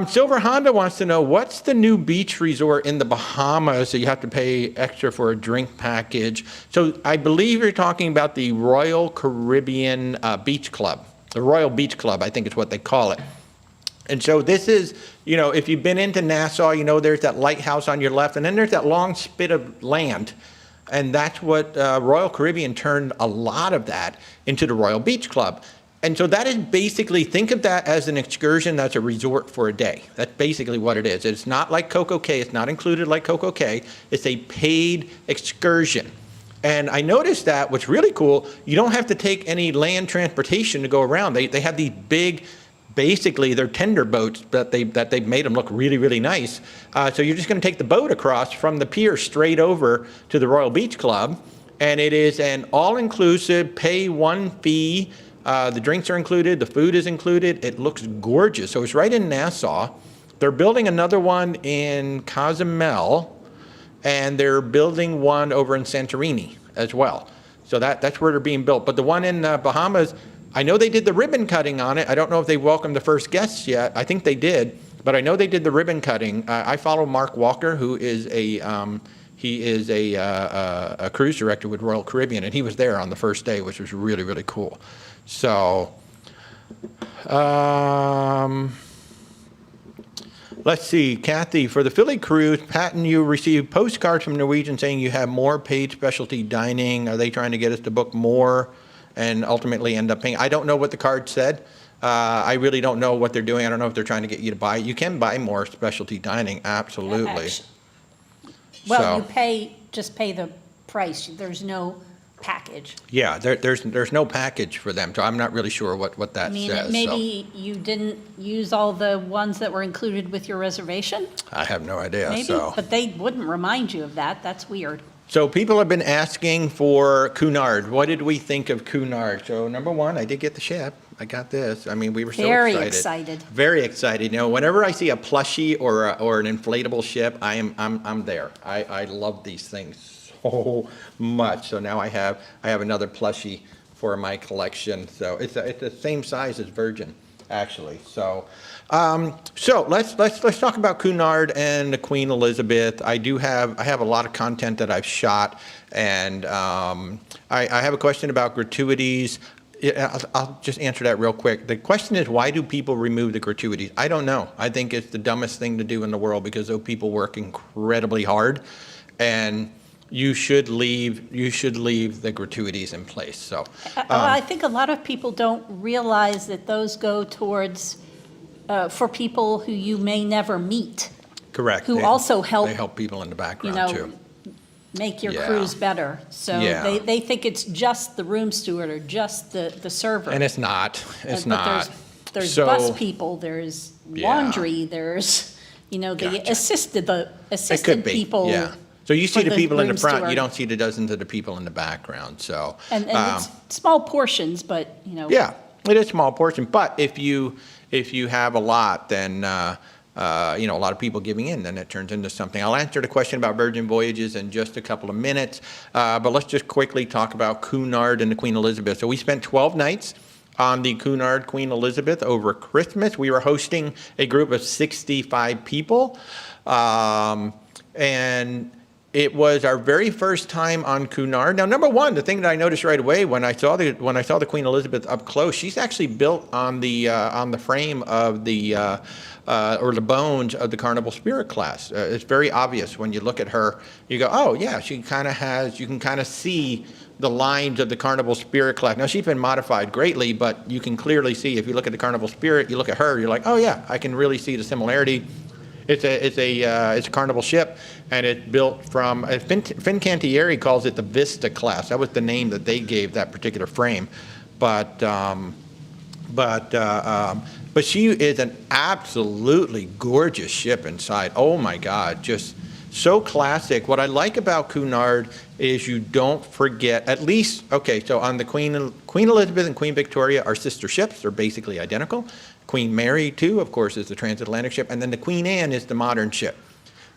Silver Honda wants to know, what's the new beach resort in the Bahamas that you have to pay extra for a drink package? So I believe you're talking about the Royal Caribbean Beach Club. The Royal Beach Club, I think is what they call it. And so this is, if you've been into Nassau, there's that lighthouse on your left, and then there's that long spit of land. And that's what Royal Caribbean turned a lot of that into the Royal Beach Club. And so that is basically, think of that as an excursion that's a resort for a day. That's basically what it is. It's not like Coco Cay. It's not included like Coco Cay. It's a paid excursion. And I noticed that what's really cool, you don't have to take any land transportation to go around. They have these big, basically they're tender boats that they've made them look really, really nice. So you're just going to take the boat across from the pier straight over to the Royal Beach Club. And it is an all-inclusive, pay one fee. The drinks are included, the food is included. It looks gorgeous. So it's right in Nassau. They're building another one in Cozumel, and they're building one over in Santorini as well. So that's where they're being built. But the one in Bahamas, I know they did the ribbon cutting on it. I don't know if they welcomed the first guests yet. I think they did, but I know they did the ribbon cutting. I follow Mark Walker, who is a cruise director with Royal Caribbean, and he was there on the first day, which was really, really cool. So, let's see, Kathy, for the Philly cruise, Patton, you received postcards from Norwegian saying you have more paid specialty dining. Are they trying to get us to book more and ultimately end up paying? I don't know what the card said. I really don't know what they're doing. I don't know if they're trying to get you to buy. You can buy more specialty dining, absolutely. Well, you just pay the price. There's no package. Yeah, there's no package for them, so I'm not really sure what that says. Maybe you didn't use all the ones that were included with your reservation? I have no idea. Maybe, but they wouldn't remind you of that. That's weird. So people have been asking for Cunard. What did we think of Cunard? So number one, I did get the ship. I got this. I mean, we were so very excited. Very excited. Whenever I see a plushie or an inflatable ship, I'm there. I love these things so much. So now I have another plushie for my collection. So it's the same size as Virgin, actually. So let's talk about Cunard and the Queen Elizabeth. I have a lot of content that I've shot, and I have a question about gratuities. I'll just answer that real quick. The question is, why do people remove the gratuities? I don't know. I think it's the dumbest thing to do in the world because those people work incredibly hard, and you should leave the gratuities in place. So I think a lot of people don't realize that those go towards for people who you may never meet. Correct. Who also help. They help people in the background too. Make your cruise better. So they think it's just the room steward or just the server. And it's not. It's not. There's bus people, there's laundry, there's, the assisted people. Yeah. So you see the people in the front, steward. You don't see the dozens of the people in the background. So and it's small portions, but Yeah, it is small portion. But if you have a lot, then a lot of people giving in, then it turns into something. I'll answer the question about Virgin Voyages in just a couple of minutes, but let's just quickly talk about Cunard and the Queen Elizabeth. So we spent 12 nights on the Cunard Queen Elizabeth over Christmas. We were hosting a group of 65 people, and it was our very first time on Cunard. Now, number one, the thing that I noticed right away when I saw the Queen Elizabeth up close, she's actually built on the frame of the bones of the Carnival Spirit class. It's very obvious when you look at her. You go, oh yeah, you can kind of see the lines of the Carnival Spirit class. Now she's been modified greatly, but you can clearly see if you look at the Carnival Spirit, you look at her, you're like, oh yeah, I can really see the similarity. It's a Carnival ship, and it's built from Fincantieri calls it the Vista class. That was the name that they gave that particular frame, but she is an absolutely gorgeous ship inside. Oh my God, just so classic. What I like about Cunard is you don't forget, at least, okay, so on the Queen Elizabeth and Queen Victoria are sister ships. They're basically identical. Queen Mary, too, of course, is the transatlantic ship. And then the Queen Anne is the modern ship.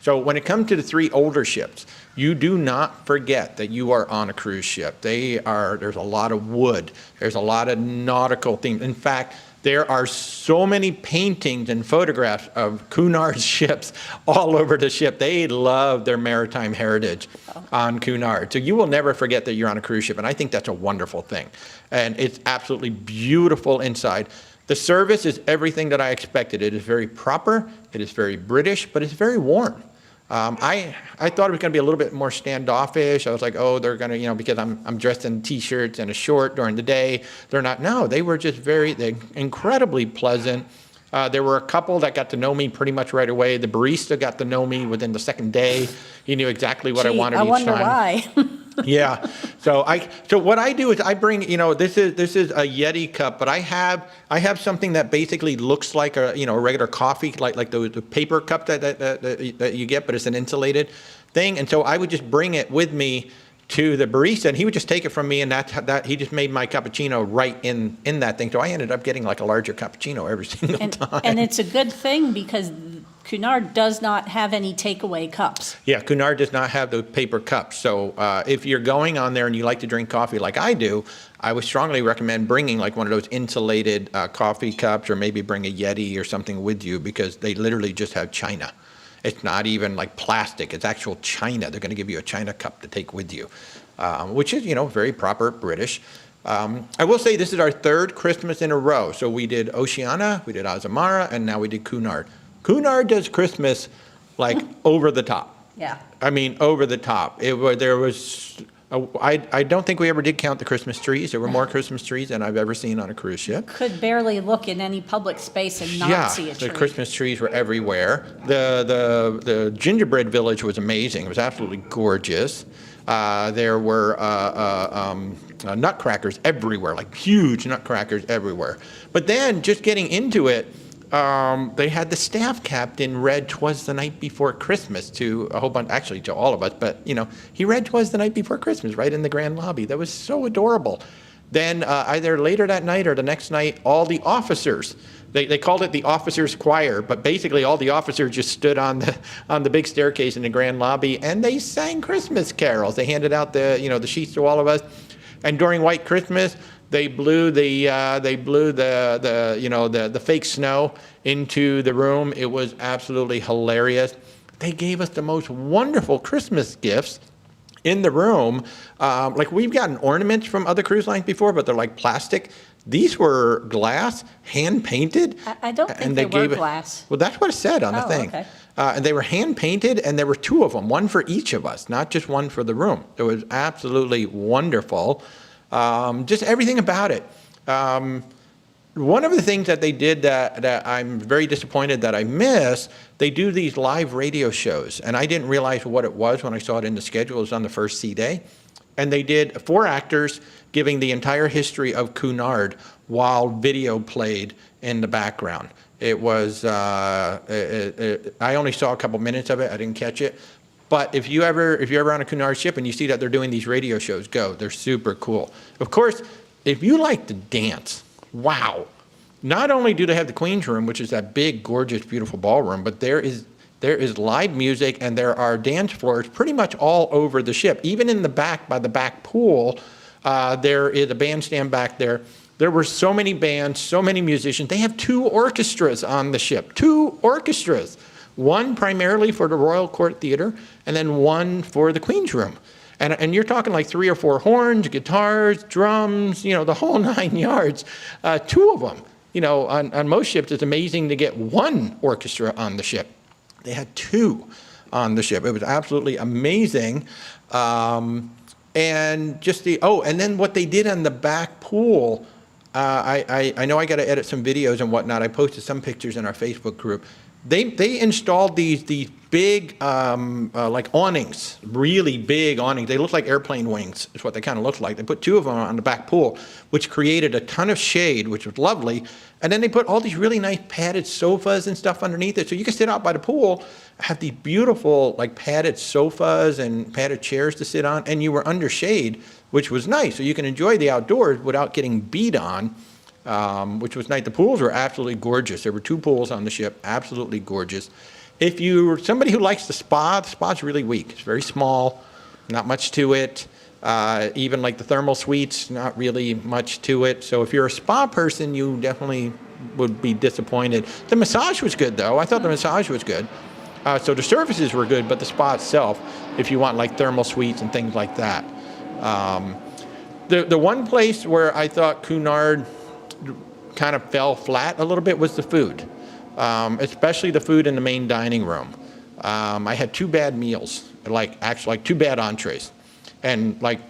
So when it comes to the 3 older ships, you do not forget that you are on a cruise ship. There's a lot of wood. There's a lot of nautical themes. In fact, there are so many paintings and photographs of Cunard's ships all over the ship. They love their maritime heritage on Cunard. So you will never forget that you're on a cruise ship, and I think that's a wonderful thing. And it's absolutely beautiful inside. The service is everything that I expected. It is very proper, it is very British, but it's very warm. I thought it was going to be a little bit more standoffish. I was like, oh, they're going to, because I'm dressed in T-shirts and a short during the day. They're not. No, they were just they're incredibly pleasant. There were a couple that got to know me pretty much right away. The barista got to know me within the second day. He knew exactly what I wanted each time. I wonder why. Yeah. So what I do is I bring, this is a Yeti cup, but I have something that basically looks like a regular coffee, like the paper cup that you get, but it's an insulated thing. And so I would just bring it with me to the barista, and he would just take it from me, and that he just made my cappuccino right in that thing. So I ended up getting like a larger cappuccino every single time. And it's a good thing because Cunard does not have any takeaway cups. Yeah, Cunard does not have the paper cups. So if you're going on there and you like to drink coffee like I do, I would strongly recommend bringing like one of those insulated coffee cups, or maybe bring a Yeti or something with you, because they literally just have china. It's not even like plastic, it's actual china. They're going to give you a china cup to take with you, which is, very proper British. I will say this is our 3rd Christmas in a row. So we did Oceania, we did Azamara, and now we did Cunard. Cunard does Christmas like over the top. Yeah. I mean, over the top. I don't think we ever did count the Christmas trees. There were more Christmas trees than I've ever seen on a cruise ship. Could barely look in any public space and not see a tree. The Christmas trees were everywhere. The gingerbread village was amazing. It was absolutely gorgeous. There were nutcrackers everywhere, like huge nutcrackers everywhere. But then just getting into it, they had the staff captain read "'Twas the Night Before Christmas" to a whole bunch, actually to all of us, but he read "'Twas the Night Before Christmas" right in the grand lobby. That was so adorable. Then either later that night or the next night, all the officers, they called it the officers' choir, but basically all the officers just stood on the big staircase in the grand lobby, and they sang Christmas carols. They handed out the sheets to all of us, and during White Christmas, they blew the fake snow into the room. It was absolutely hilarious. They gave us the most wonderful Christmas gifts in the room. Like we've gotten ornaments from other cruise lines before, but they're like plastic. These were glass, hand painted. I don't think they were glass. Well, that's what it said on the thing. Okay. And they were hand painted, and there were 2 of them, one for each of us, not just one for the room. It was absolutely wonderful. Just everything about it. One of the things that they did that I'm very disappointed that I missed, they do these live radio shows, and I didn't realize what it was when I saw it in the schedule. It was on the first sea day, and they did 4 actors giving the entire history of Cunard while video played in the background. It was, I only saw a couple minutes of it, I didn't catch it. But if you're ever on a Cunard ship and you see that they're doing these radio shows, go. They're super cool. Of course, if you like to dance, wow. Not only do they have the Queen's Room, which is that big, gorgeous, beautiful ballroom, but there is live music, and there are dance floors pretty much all over the ship. Even in the back, by the back pool, there is a bandstand back there. There were so many bands, so many musicians. They have 2 orchestras on the ship, 2 orchestras. One primarily for the Royal Court Theatre, and then one for the Queen's Room. And you're talking like 3 or 4 horns, guitars, drums, the whole 9 yards. 2 of them. On most ships, it's amazing to get 1 orchestra on the ship. They had 2 on the ship. It was absolutely amazing. And just and then what they did on the back pool, I know I got to edit some videos and whatnot. I posted some pictures in our Facebook group. They installed these big like awnings, really big awnings. They look like airplane wings, is what they kind of look like. They put 2 of them on the back pool, which created a ton of shade, which was lovely. And then they put all these really nice padded sofas and stuff underneath it, so you can sit out by the pool, have these beautiful like padded sofas and padded chairs to sit on, and you were under shade, which was nice. So you can enjoy the outdoors without getting beat on. Which was nice. The pools were absolutely gorgeous. There were 2 pools on the ship, absolutely gorgeous. if you're somebody who likes the spa's really weak. It's very small, not much to it. Even like the thermal suites, not really much to it. So if you're a spa person, you definitely would be disappointed. The massage was good, though. I thought the massage was good. So the services were good, but the spa itself, if you want like thermal suites and things like that. The one place where I thought Cunard kind of fell flat a little bit was the food, especially the food in the main dining room. I had 2 bad meals, actually like 2 bad entrees. And like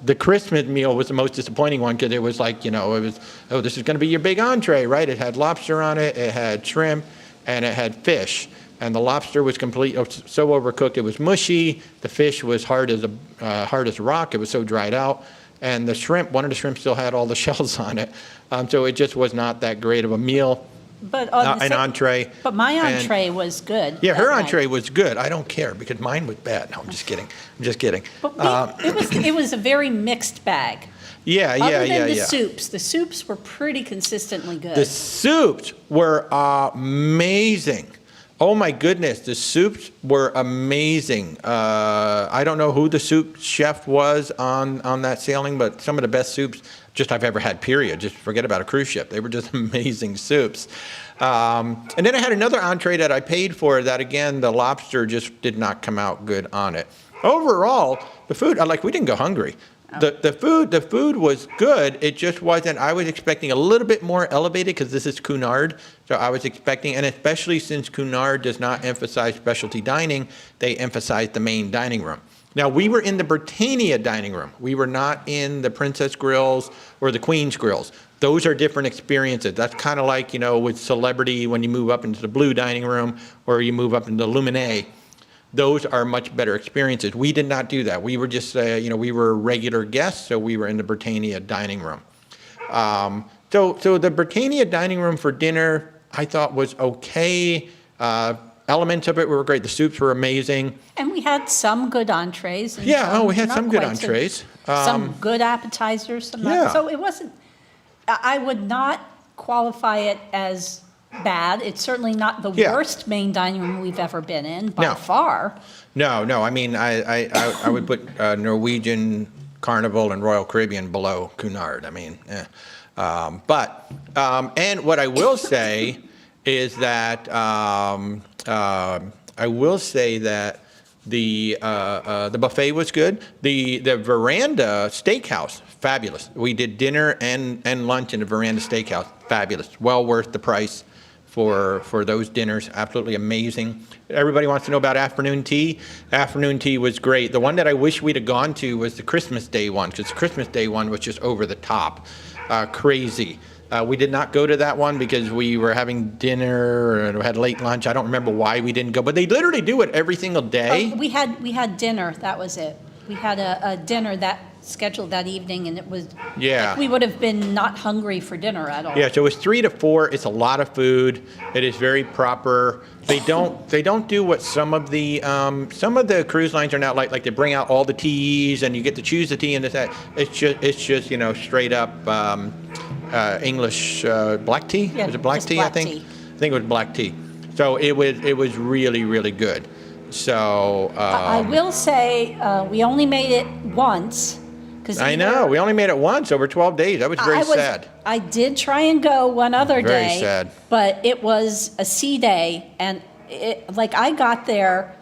the Christmas meal was the most disappointing one because it was like, this is going to be your big entree, right? It had lobster on it, it had shrimp, and it had fish. And the lobster was so overcooked it was mushy. The fish was hard as a rock. It was so dried out. And the shrimp, one of the shrimp still had all the shells on it. So it just was not that great of a meal. But an entree. But my entree was good. Yeah, her entree was good. I don't care because mine was bad. No, I'm just kidding. But it was a very mixed bag. Yeah. Other than the soups were pretty consistently good. The soups were amazing. Oh my goodness, the soups were amazing. I don't know who the soup chef was on that sailing, but some of the best soups I've ever had, period. Just forget about a cruise ship. They were just amazing soups. And then I had another entree that I paid for that, again, the lobster just did not come out good on it. Overall, the food, we didn't go hungry. The food was good. It just wasn't, I was expecting a little bit more elevated because this is Cunard. So I was expecting, and especially since Cunard does not emphasize specialty dining, they emphasize the main dining room. Now, we were in the Britannia dining room. We were not in the Princess Grills or the Queen's Grills. Those are different experiences. That's kind of like, with Celebrity when you move up into the Blue dining room or you move up into the Luminé. Those are much better experiences. We did not do that. We were just, we were regular guests, so we were in the Britannia dining room. So the Britannia dining room for dinner, I thought was okay. Elements of it were great. The soups were amazing. And we had some good entrees. And we had some good entrees. Some good appetizers. So it wasn't, I would not qualify it as bad. It's certainly not the worst main dining room we've ever been in by far. No. I mean, I would put Norwegian, Carnival, and Royal Caribbean below Cunard. I mean, and what I will say is that the buffet was good. The Veranda Steakhouse, fabulous. We did dinner and lunch in the Veranda Steakhouse, fabulous. Well worth the price for those dinners, absolutely amazing. Everybody wants to know about afternoon tea. Afternoon tea was great. The one that I wish we'd have gone to was the Christmas Day one, because the Christmas Day one was just over the top, crazy. We did not go to that one because we were having dinner and had late lunch. I don't remember why we didn't go, but they literally do it every single day. We had dinner, that was it. We had a dinner that scheduled that evening, and it was, we would have been not hungry for dinner at all. Yeah, so it was 3 to 4. It's a lot of food. It is very proper. They don't do what some of the cruise lines are now like they bring out all the teas and you get to choose the tea and this, that. It's just straight up English black tea. Yeah, was it black tea? I think it was black tea. So it was really, really good. So I will say we only made it once. I know. We only made it once over 12 days. I was very sad. I did try and go one other day. Very sad. But it was a sea day, and I got there,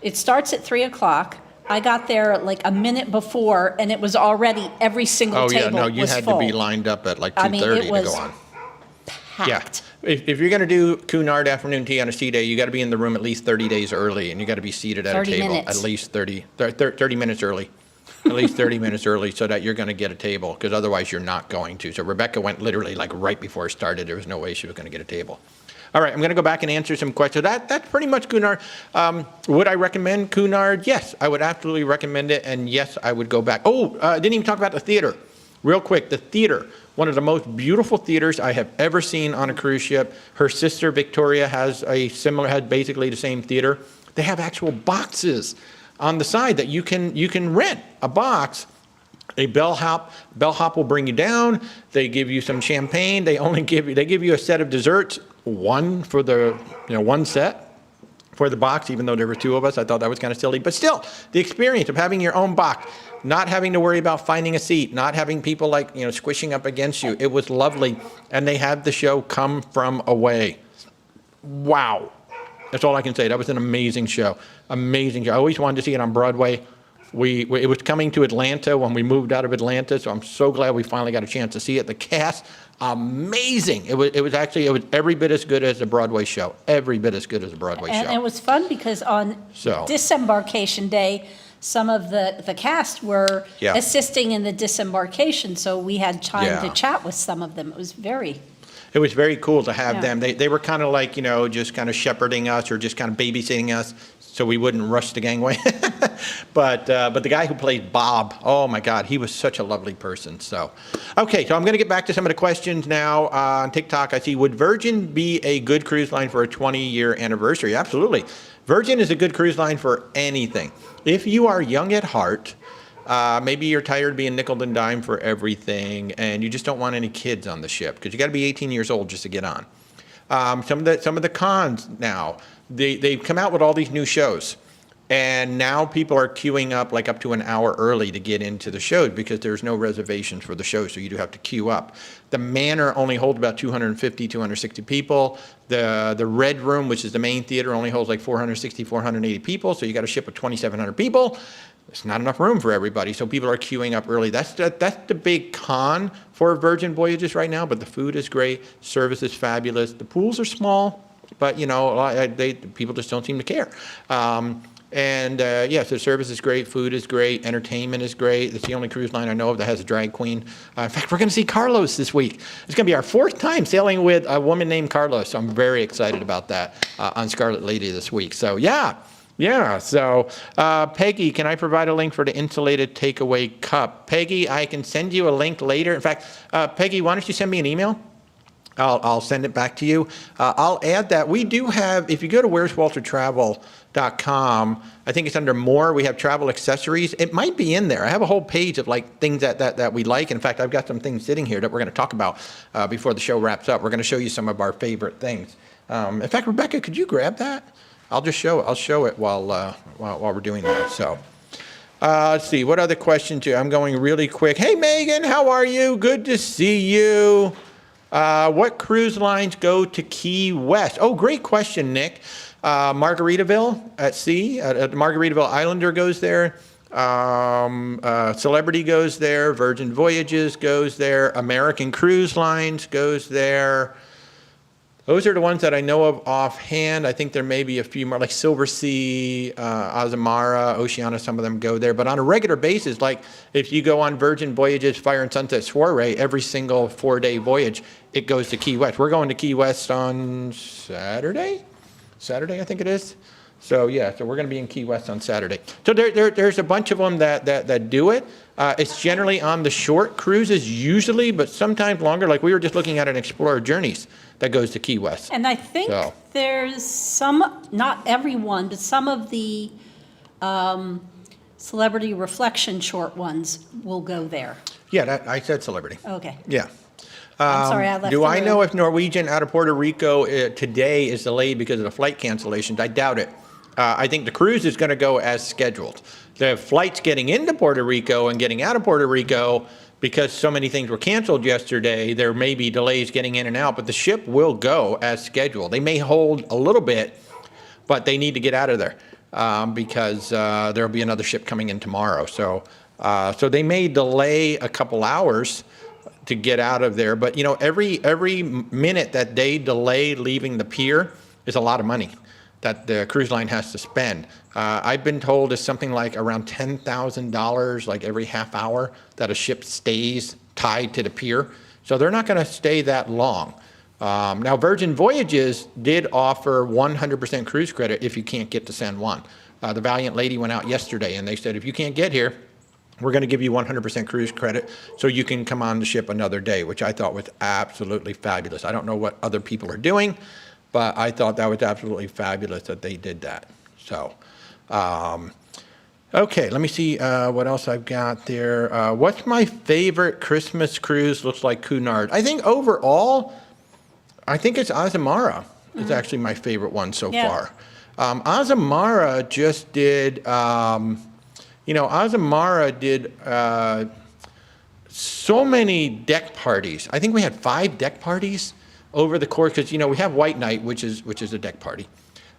it starts at 3 o'clock. I got there like a minute before, and it was already every single table was full. Oh, yeah, no, you had to be lined up at like 2:30 to go on. Packed. Yeah. If you're going to do Cunard afternoon tea on a sea day, you got to be in the room at least 30 days early, and you got to be seated at a table minutes. At least 30 minutes early. At least 30 minutes early so that you're going to get a table, because otherwise you're not going to. So Rebecca went literally like right before it started. There was no way she was going to get a table. All right, I'm going to go back and answer some questions. That's pretty much Cunard. Would I recommend Cunard? Yes, I would absolutely recommend it, and yes, I would go back. I didn't even talk about the theater. Real quick, the theater, one of the most beautiful theaters I have ever seen on a cruise ship. Her sister Victoria has basically the same theater. They have actual boxes on the side that you can rent a box. A bellhop will bring you down. They give you some champagne. They give you a set of desserts, one for the one set. for the box, even though there were two of us. I thought that was kind of silly. But still, the experience of having your own box, not having to worry about finding a seat, not having people squishing up against you. It was lovely. And they had the show Come From Away. Wow. That's all I can say. That was an amazing show. Amazing show. I always wanted to see it on Broadway. It was coming to Atlanta when we moved out of Atlanta, so I'm so glad we finally got a chance to see it. The cast, amazing. It was every bit as good as a Broadway show. Every bit as good as a Broadway show. And it was fun because on disembarkation day, some of the cast were assisting in the disembarkation, so we had time to chat with some of them. It was very cool to have them. They were kind of like, just kind of shepherding us or just kind of babysitting us so we wouldn't rush the gangway. But the guy who played Bob, oh my God, he was such a lovely person. So, okay, so I'm going to get back to some of the questions now on TikTok. I see, would Virgin be a good cruise line for a 20-year anniversary? Absolutely. Virgin is a good cruise line for anything. If you are young at heart, maybe you're tired of being nickel and dime for everything, and you just don't want any kids on the ship because you got to be 18 years old just to get on. Some of the cons now, they've come out with all these new shows, and now people are queuing up like up to an hour early to get into the shows because there's no reservations for the show, so you do have to queue up. The Manor only holds about 250, 260 people. The Red Room, which is the main theater, only holds like 460, 480 people, so you got a ship of 2,700 people. There's not enough room for everybody, so people are queuing up early. That's the big con for Virgin Voyages right now, but the food is great, service is fabulous. The pools are small, but people just don't seem to care. So service is great, food is great, entertainment is great. It's the only cruise line I know of that has a drag queen. In fact, we're going to see Carlos this week. It's going to be our 4th time sailing with a woman named Carlos, so I'm very excited about that on Scarlet Lady this week. So, so Peggy, can I provide a link for the insulated takeaway cup? Peggy, I can send you a link later. In fact, Peggy, why don't you send me an email? I'll send it back to you. I'll add that. We do have, if you go to where'swaltertravel.com, I think it's under more, we have travel accessories. It might be in there. I have a whole page of like things that we like. In fact, I've got some things sitting here that we're going to talk about before the show wraps up. We're going to show you some of our favorite things. In fact, Rebecca, could you grab that? I'll show it while we're doing that. So, let's see. What other questions do I'm going really quick. Hey, Megan, how are you? Good to see you. What cruise lines go to Key West? Oh, great question, Nick. Margaritaville at sea. Margaritaville Islander goes there. Celebrity goes there. Virgin Voyages goes there. American Cruise Lines goes there. Those are the ones that I know of offhand. I think there may be a few more, like Silver Sea, Azamara, Oceania, some of them go there. But on a regular basis, like if you go on Virgin Voyages, Fire and Sunset Soiree, every single 4-day voyage, it goes to Key West. We're going to Key West on Saturday, I think it is. So we're going to be in Key West on Saturday. So there's a bunch of them that do it. It's generally on the short cruises usually, but sometimes longer. Like we were just looking at an Explorer Journeys that goes to Key West. And I think there's some, not everyone, but some of the Celebrity Reflection short ones will go there. Yeah, I said Celebrity. Okay. Yeah. I'm sorry, I left Do the I room. know if Norwegian out of Puerto Rico today is delayed because of the flight cancellations? I doubt it. I think the cruise is going to go as scheduled. The flights getting into Puerto Rico and getting out of Puerto Rico, because so many things were canceled yesterday, there may be delays getting in and out, but the ship will go as scheduled. They may hold a little bit, but they need to get out of there because there'll be another ship coming in tomorrow. So they may delay a couple hours to get out of there, but every minute that they delay leaving the pier is a lot of money that the cruise line has to spend. I've been told it's something like around $10,000 like every half hour that a ship stays tied to the pier. So they're not going to stay that long. Now, Virgin Voyages did offer 100% cruise credit if you can't get to San Juan. The Valiant Lady went out yesterday and they said, if you can't get here, we're going to give you 100% cruise credit so you can come on the ship another day, which I thought was absolutely fabulous. I don't know what other people are doing, but I thought that was absolutely fabulous that they did that. So, okay, let me see what else I've got there. What's my favorite Christmas cruise? Looks like Cunard. I think overall, I think it's Azamara. It's actually my favorite one so far. Azamara just did, Azamara did so many deck parties. I think we had 5 deck parties over the course, because, we have White Night, which is a deck party.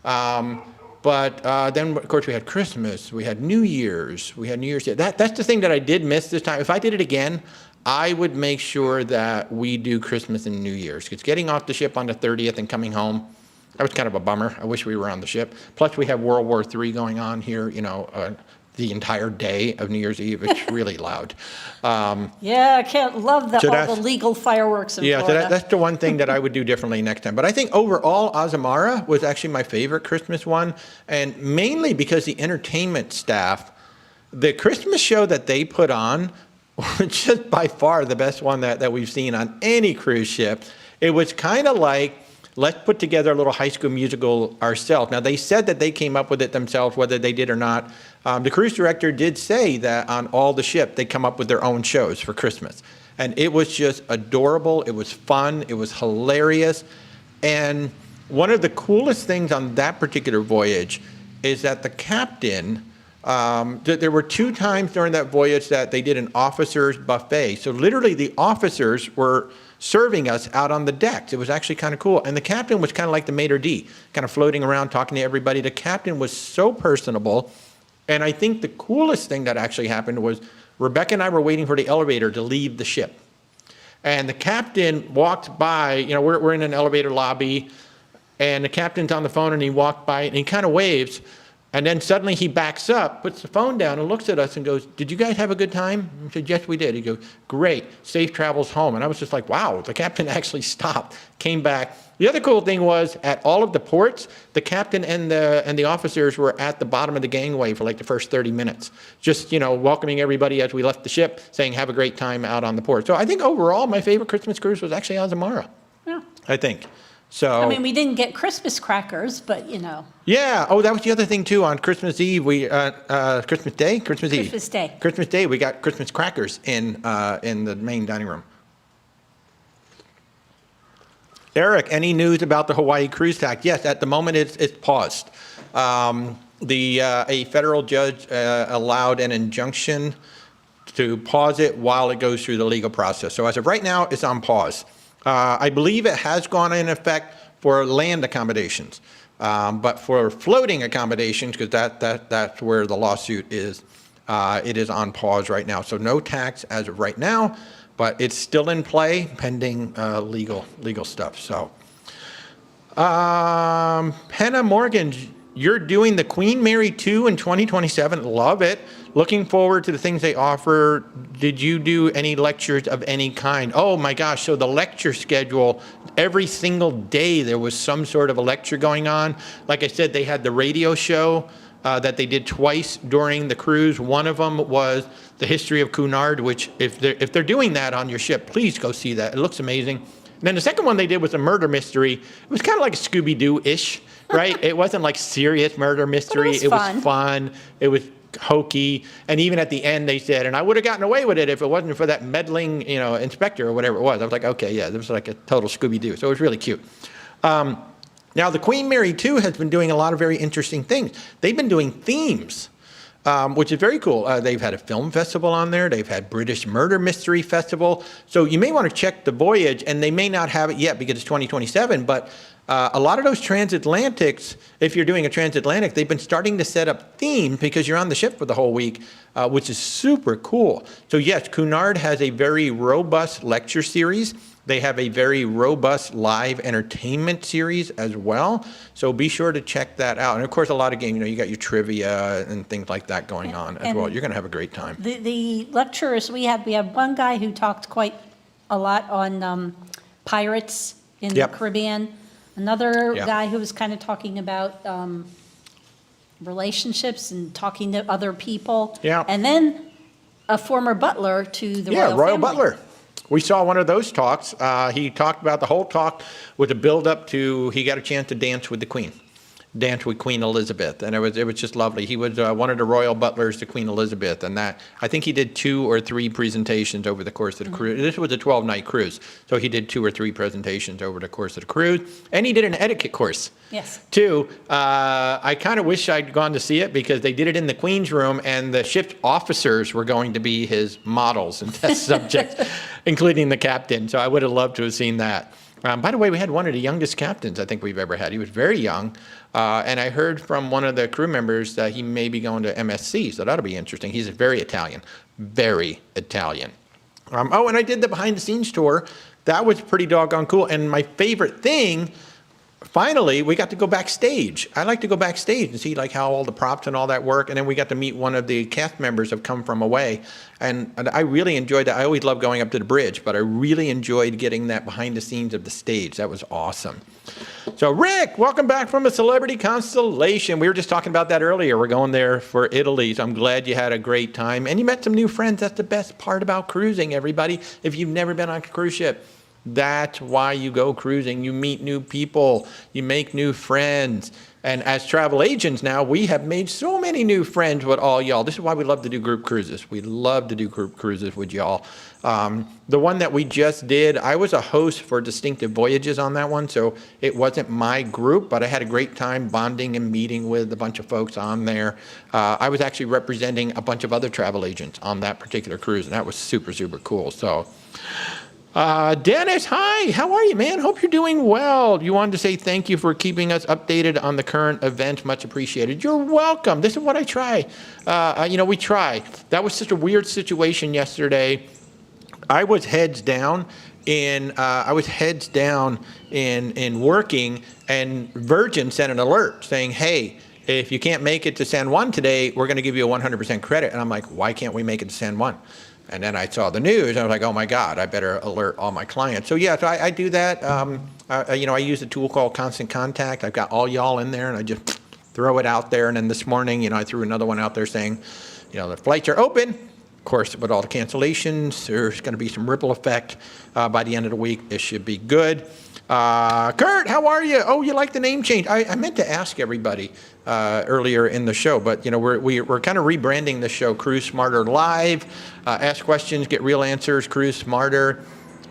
But then, of course, we had Christmas, we had New Year's, Day. That's the thing that I did miss this time. If I did it again, I would make sure that we do Christmas and New Year's, because getting off the ship on the 30th and coming home, that was kind of a bummer. I wish we were on the ship. Plus, we have World War III going on here, the entire day of New Year's Eve. It's really loud. Yeah, I can't love all the legal fireworks in Florida. So that's the one thing that I would do differently next time. But I think overall, Azamara was actually my favorite Christmas one, and mainly because the entertainment staff, the Christmas show that they put on was just by far the best one that we've seen on any cruise ship. It was kind of like, let's put together a little High School Musical ourselves. Now, they said that they came up with it themselves, whether they did or not. The cruise director did say that on all the ship, they come up with their own shows for Christmas. And it was just adorable. It was fun. It was hilarious. And one of the coolest things on that particular voyage is that the captain, there were 2 times during that voyage that they did an officer's buffet. So literally the officers were serving us out on the decks. It was actually kind of cool. And the captain was kind of like the maitre d', kind of floating around talking to everybody. The captain was so personable. And I think the coolest thing that actually happened was Rebecca and I were waiting for the elevator to leave the ship. And the captain walked by, we're in an elevator lobby, and the captain's on the phone, and he walked by and he kind of waves. And then suddenly he backs up, puts the phone down, and looks at us and goes, "Did you guys have a good time?" We said, "Yes, we did." He goes, "Great, safe travels home." And I was just like, wow, the captain actually stopped, came back. The other cool thing was, at all of the ports, the captain and the officers were at the bottom of the gangway for like the first 30 minutes, just, welcoming everybody as we left the ship, saying, "Have a great time out on the port." So I think overall, my favorite Christmas cruise was actually Azamara. Yeah. I think. So, I mean, we didn't get Christmas crackers, but Yeah. Oh, that was the other thing too. On Christmas Eve, Christmas Day, Christmas Day, we got Christmas crackers in the main dining room. Eric, any news about the Hawaii cruise tax? Yes, at the moment it's paused. A federal judge allowed an injunction to pause it while it goes through the legal process. So as of right now, it's on pause. I believe it has gone in effect for land accommodations, but for floating accommodations, because that's where the lawsuit is, it is on pause right now. So no tax as of right now, but it's still in play pending legal stuff. So, Hannah Morgan, you're doing the Queen Mary 2 in 2027. Love it. Looking forward to the things they offer. Did you do any lectures of any kind? Oh my gosh, so the lecture schedule, every single day there was some sort of a lecture going on. Like I said, they had the radio show that they did twice during the cruise. One of them was the history of Cunard, which if they're doing that on your ship, please go see that. It looks amazing. And then the second one they did was a murder mystery. It was kind of like a Scooby-Doo-ish, right? It wasn't like serious murder mystery. It was fun. It was hokey. And even at the end they said, and I would have gotten away with it if it wasn't for that meddling, inspector or whatever it was. I was like, okay, yeah, this was like a total Scooby-Doo. So it was really cute. Now the Queen Mary 2 has been doing a lot of very interesting things. They've been doing themes, which is very cool. They've had a film festival on there. They've had British Murder Mystery Festival. So you may want to check the voyage, and they may not have it yet because it's 2027, but a lot of those transatlantics, if you're doing a transatlantic, they've been starting to set up themes because you're on the ship for the whole week, which is super cool. So yes, Cunard has a very robust lecture series. They have a very robust live entertainment series as well. So be sure to check that out. And of course, a lot of games, you got your trivia and things like that going on as well. You're going to have a great time. The lecturers we had one guy who talked quite a lot on pirates in the Caribbean. Another guy who was kind of talking about relationships and talking to other people. Yeah. And then a former butler to the royal Royal family. Butler. We saw one of those talks. He talked about the whole talk with a build up to he got a chance to dance with the Queen. dance with Queen Elizabeth, and it was just lovely. He was one of the royal butlers to Queen Elizabeth, and that I think he did 2 or 3 presentations over the course of the cruise. This was a 12-night cruise, so he did 2 or 3 presentations over the course of the cruise, and he did an etiquette course. Yes. Too. I kind of wish I'd gone to see it because they did it in the Queen's room, and the ship's officers were going to be his models and test subjects, including the captain. So I would have loved to have seen that. By the way, we had one of the youngest captains I think we've ever had. He was very young, and I heard from one of the crew members that he may be going to MSC, so that'll be interesting. He's very Italian, very Italian. Oh, and I did the behind-the-scenes tour. That was pretty doggone cool, and my favorite thing, finally, we got to go backstage. I like to go backstage and see like how all the props and all that work. And then we got to meet one of the cast members have come from away. And I really enjoyed that. I always love going up to the bridge, but I really enjoyed getting that behind the scenes of the stage. That was awesome. So Rick, welcome back from a celebrity constellation. We were just talking about that earlier. We're going there for Italy. So I'm glad you had a great time and you met some new friends. That's the best part about cruising, everybody. If you've never been on a cruise ship, that's why you go cruising. You meet new people, you make new friends. And as travel agents now, we have made so many new friends with all y'all. This is why we love to do group cruises. We love to do group cruises with y'all. The one that we just did, I was a host for Distinctive Voyages on that one, so it wasn't my group, but I had a great time bonding and meeting with a bunch of folks on there. I was actually representing a bunch of other travel agents on that particular cruise, and that was super, super cool. So. Dennis, hi, how are you, man? Hope you're doing well. You wanted to say thank you for keeping us updated on the current event. Much appreciated. You're welcome. This is what I try. We try. That was such a weird situation yesterday. I was heads down in working, and Virgin sent an alert saying, hey, if you can't make it to San Juan today, we're going to give you a 100% credit. And I'm like, why can't we make it to San Juan? And then I saw the news, and I was like, oh my God, I better alert all my clients. So yeah, so I do that. I use a tool called Constant Contact. I've got all y'all in there, and I just throw it out there. And then this morning, I threw another one out there saying, the flights are open. Of course, with all the cancellations, there's going to be some ripple effect. By the end of the week, it should be good. Kurt, how are you? Oh, you like the name change? I meant to ask everybody earlier in the show, but we're kind of rebranding the show Cruise Smarter Live. Ask questions, get real answers, Cruise Smarter.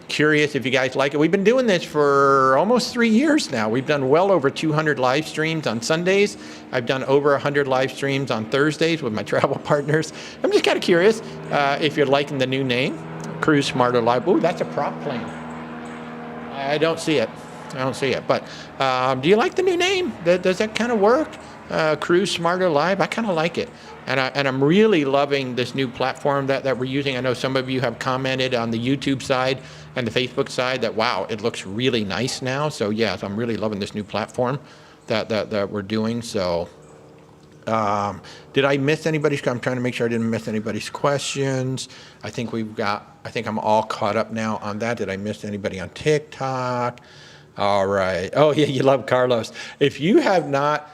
Curious if you guys like it. We've been doing this for almost 3 years now. We've done well over 200 live streams on Sundays. I've done over 100 live streams on Thursdays with my travel partners. I'm just kind of curious if you're liking the new name, Cruise Smarter Live. Ooh, that's a prop plane. I don't see it. But do you like the new name? Does that kind of work? Cruise Smarter Live? I kind of like it. And I'm really loving this new platform that we're using. I know some of you have commented on the YouTube side and the Facebook side that, wow, it looks really nice now. So, yes, I'm really loving this new platform that we're doing. So, did I miss anybody's? I'm trying to make sure I didn't miss anybody's questions. I think I'm all caught up now on that. Did I miss anybody on TikTok? All right. Oh, yeah, you love Carlos. If you have not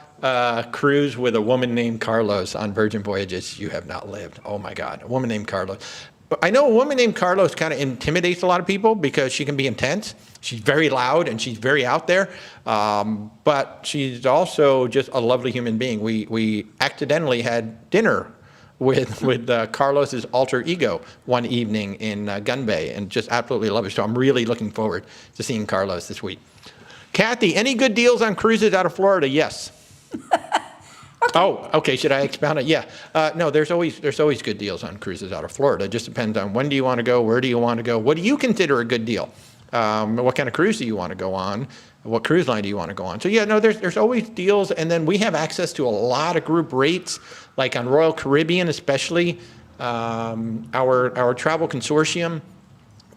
cruised with a woman named Carlos on Virgin Voyages, you have not lived. Oh, my God. A woman named Carlos. I know a woman named Carlos kind of intimidates a lot of people because she can be intense. She's very loud and she's very out there, but she's also just a lovely human being. We accidentally had dinner with Carlos's alter ego one evening in Gun Bay, and just absolutely love it. So I'm really looking forward to seeing Carlos this week. Kathy, any good deals on cruises out of Florida? Yes. Okay. Oh, okay. Should I expound it? Yeah. No, there's always good deals on cruises out of Florida. It just depends on when do you want to go, where do you want to go, what do you consider a good deal, what kind of cruise do you want to go on, what cruise line do you want to go on. So yeah, no, there's always deals, and then we have access to a lot of group rates, like on Royal Caribbean, especially. Our travel consortium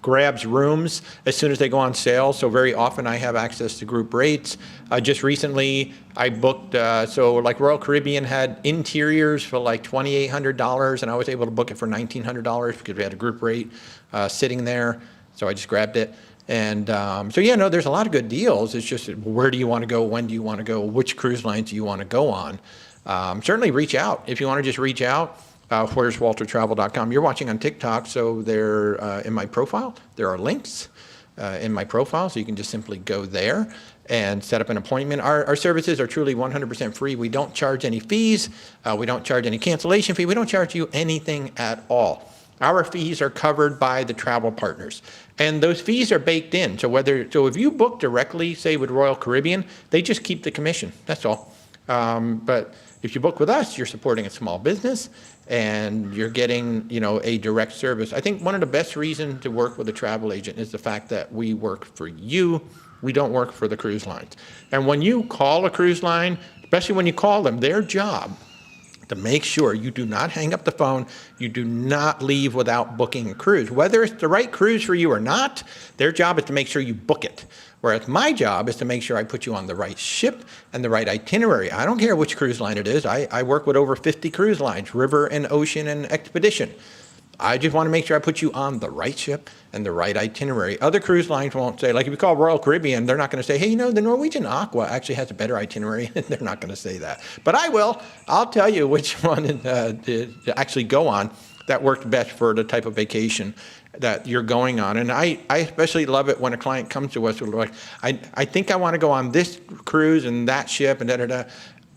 grabs rooms as soon as they go on sale. So very often I have access to group rates. Just recently I booked, so like Royal Caribbean had interiors for like $2,800, and I was able to book it for $1,900 because we had a group rate sitting there. So I just grabbed it. And so yeah, no, there's a lot of good deals. It's just where do you want to go? When do you want to go? Which cruise lines do you want to go on? Certainly reach out. If you want to just reach out, where's waltertravel.com. You're watching on TikTok, so there in my profile, there are links. in my profile, so you can just simply go there and set up an appointment. Our services are truly 100% free. We don't charge any fees. We don't charge any cancellation fee. We don't charge you anything at all. Our fees are covered by the travel partners, and those fees are baked in. So if you book directly, say with Royal Caribbean, they just keep the commission. That's all. But if you book with us, you're supporting a small business, and you're getting, a direct service. I think one of the best reasons to work with a travel agent is the fact that we work for you. We don't work for the cruise lines. And when you call a cruise line, especially when you call them, their job to make sure you do not hang up the phone, you do not leave without booking a cruise. Whether it's the right cruise for you or not, their job is to make sure you book it. Whereas my job is to make sure I put you on the right ship and the right itinerary. I don't care which cruise line it is. I work with over 50 cruise lines, river and ocean and expedition. I just want to make sure I put you on the right ship and the right itinerary. Other cruise lines won't say, like if you call Royal Caribbean, they're not going to say, hey, the Norwegian Aqua actually has a better itinerary. They're not going to say that. But I will. I'll tell you which one to actually go on that worked best for the type of vacation that you're going on. And I especially love it when a client comes to us with like, I think I want to go on this cruise and that ship and da-da-da.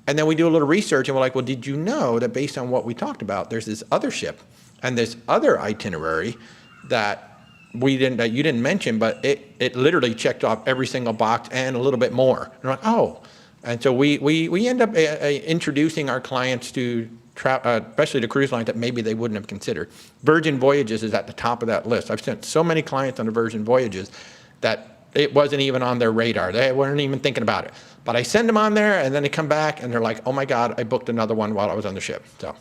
And then we do a little research and we're like, well, did you know that based on what we talked about, there's this other ship and this other itinerary that you didn't mention, but it literally checked off every single box and a little bit more. And we're like, oh. And so we end up introducing our clients to especially the cruise lines that maybe they wouldn't have considered. Virgin Voyages is at the top of that list. I've sent so many clients on the Virgin Voyages that it wasn't even on their radar. They weren't even thinking about it. But I send them on there, and then they come back, and they're like, oh, my God, I booked another one while I was on the ship. So,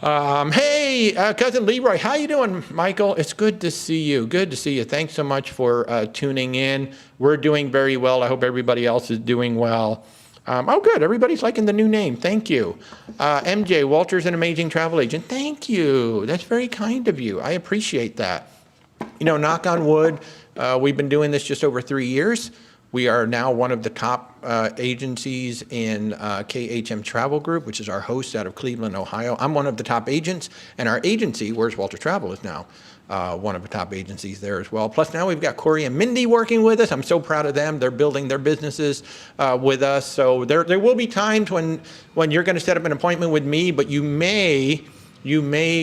hey, Cousin Leroy, how you doing, Michael? It's good to see you. Good to see you. Thanks so much for tuning in. We're doing very well. I hope everybody else is doing well. Oh, good. Everybody's liking the new name. Thank you. MJ, Walter's an amazing travel agent. Thank you. That's very kind of you. I appreciate that. Knock on wood, we've been doing this just over 3 years. We are now one of the top agencies in KHM Travel Group, which is our host out of Cleveland, Ohio. I'm one of the top agents, and our agency, Where's Walter Travel, is now one of the top agencies there as well. Plus now we've got Corey and Mindy working with us. I'm so proud of them. They're building their businesses with us. So there will be times when you're going to set up an appointment with me, but you may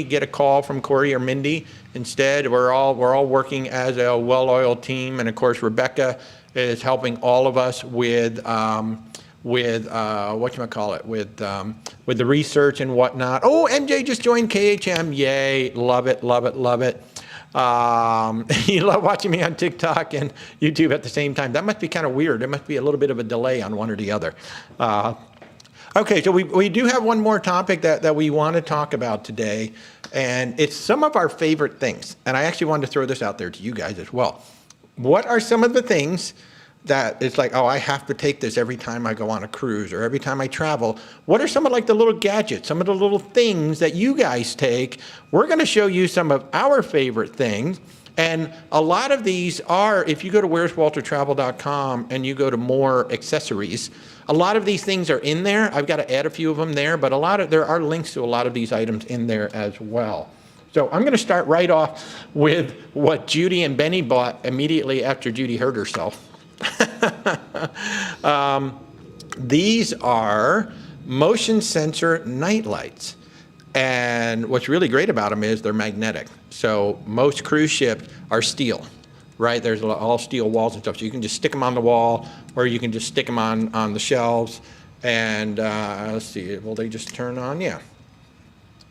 get a call from Corey or Mindy. Instead, we're all working as a well-oiled team, and of course Rebecca is helping all of us with with the research and whatnot. Oh, MJ just joined KHM. Yay, love it, love it, love it. You love watching me on TikTok and YouTube at the same time. That must be kind of weird. There must be a little bit of a delay on one or the other. Okay, so we do have one more topic that we want to talk about today, and it's some of our favorite things. And I actually wanted to throw this out there to you guys as well. What are some of the things that it's like, oh, I have to take this every time I go on a cruise or every time I travel? What are some of like the little gadgets, some of the little things that you guys take? We're going to show you some of our favorite things. And a lot of these are, if you go to where'swaltertravel.com and you go to more accessories, a lot of these things are in there. I've got to add a few of them there, but there are links to a lot of these items in there as well. So I'm going to start right off with what Judy and Benny bought immediately after Judy hurt herself. These are motion sensor night lights. And what's really great about them is they're magnetic. So most cruise ships are steel, right? There's all steel walls and stuff. So you can just stick them on the wall, or you can just stick them on the shelves. And let's see, will they just turn on? Yeah.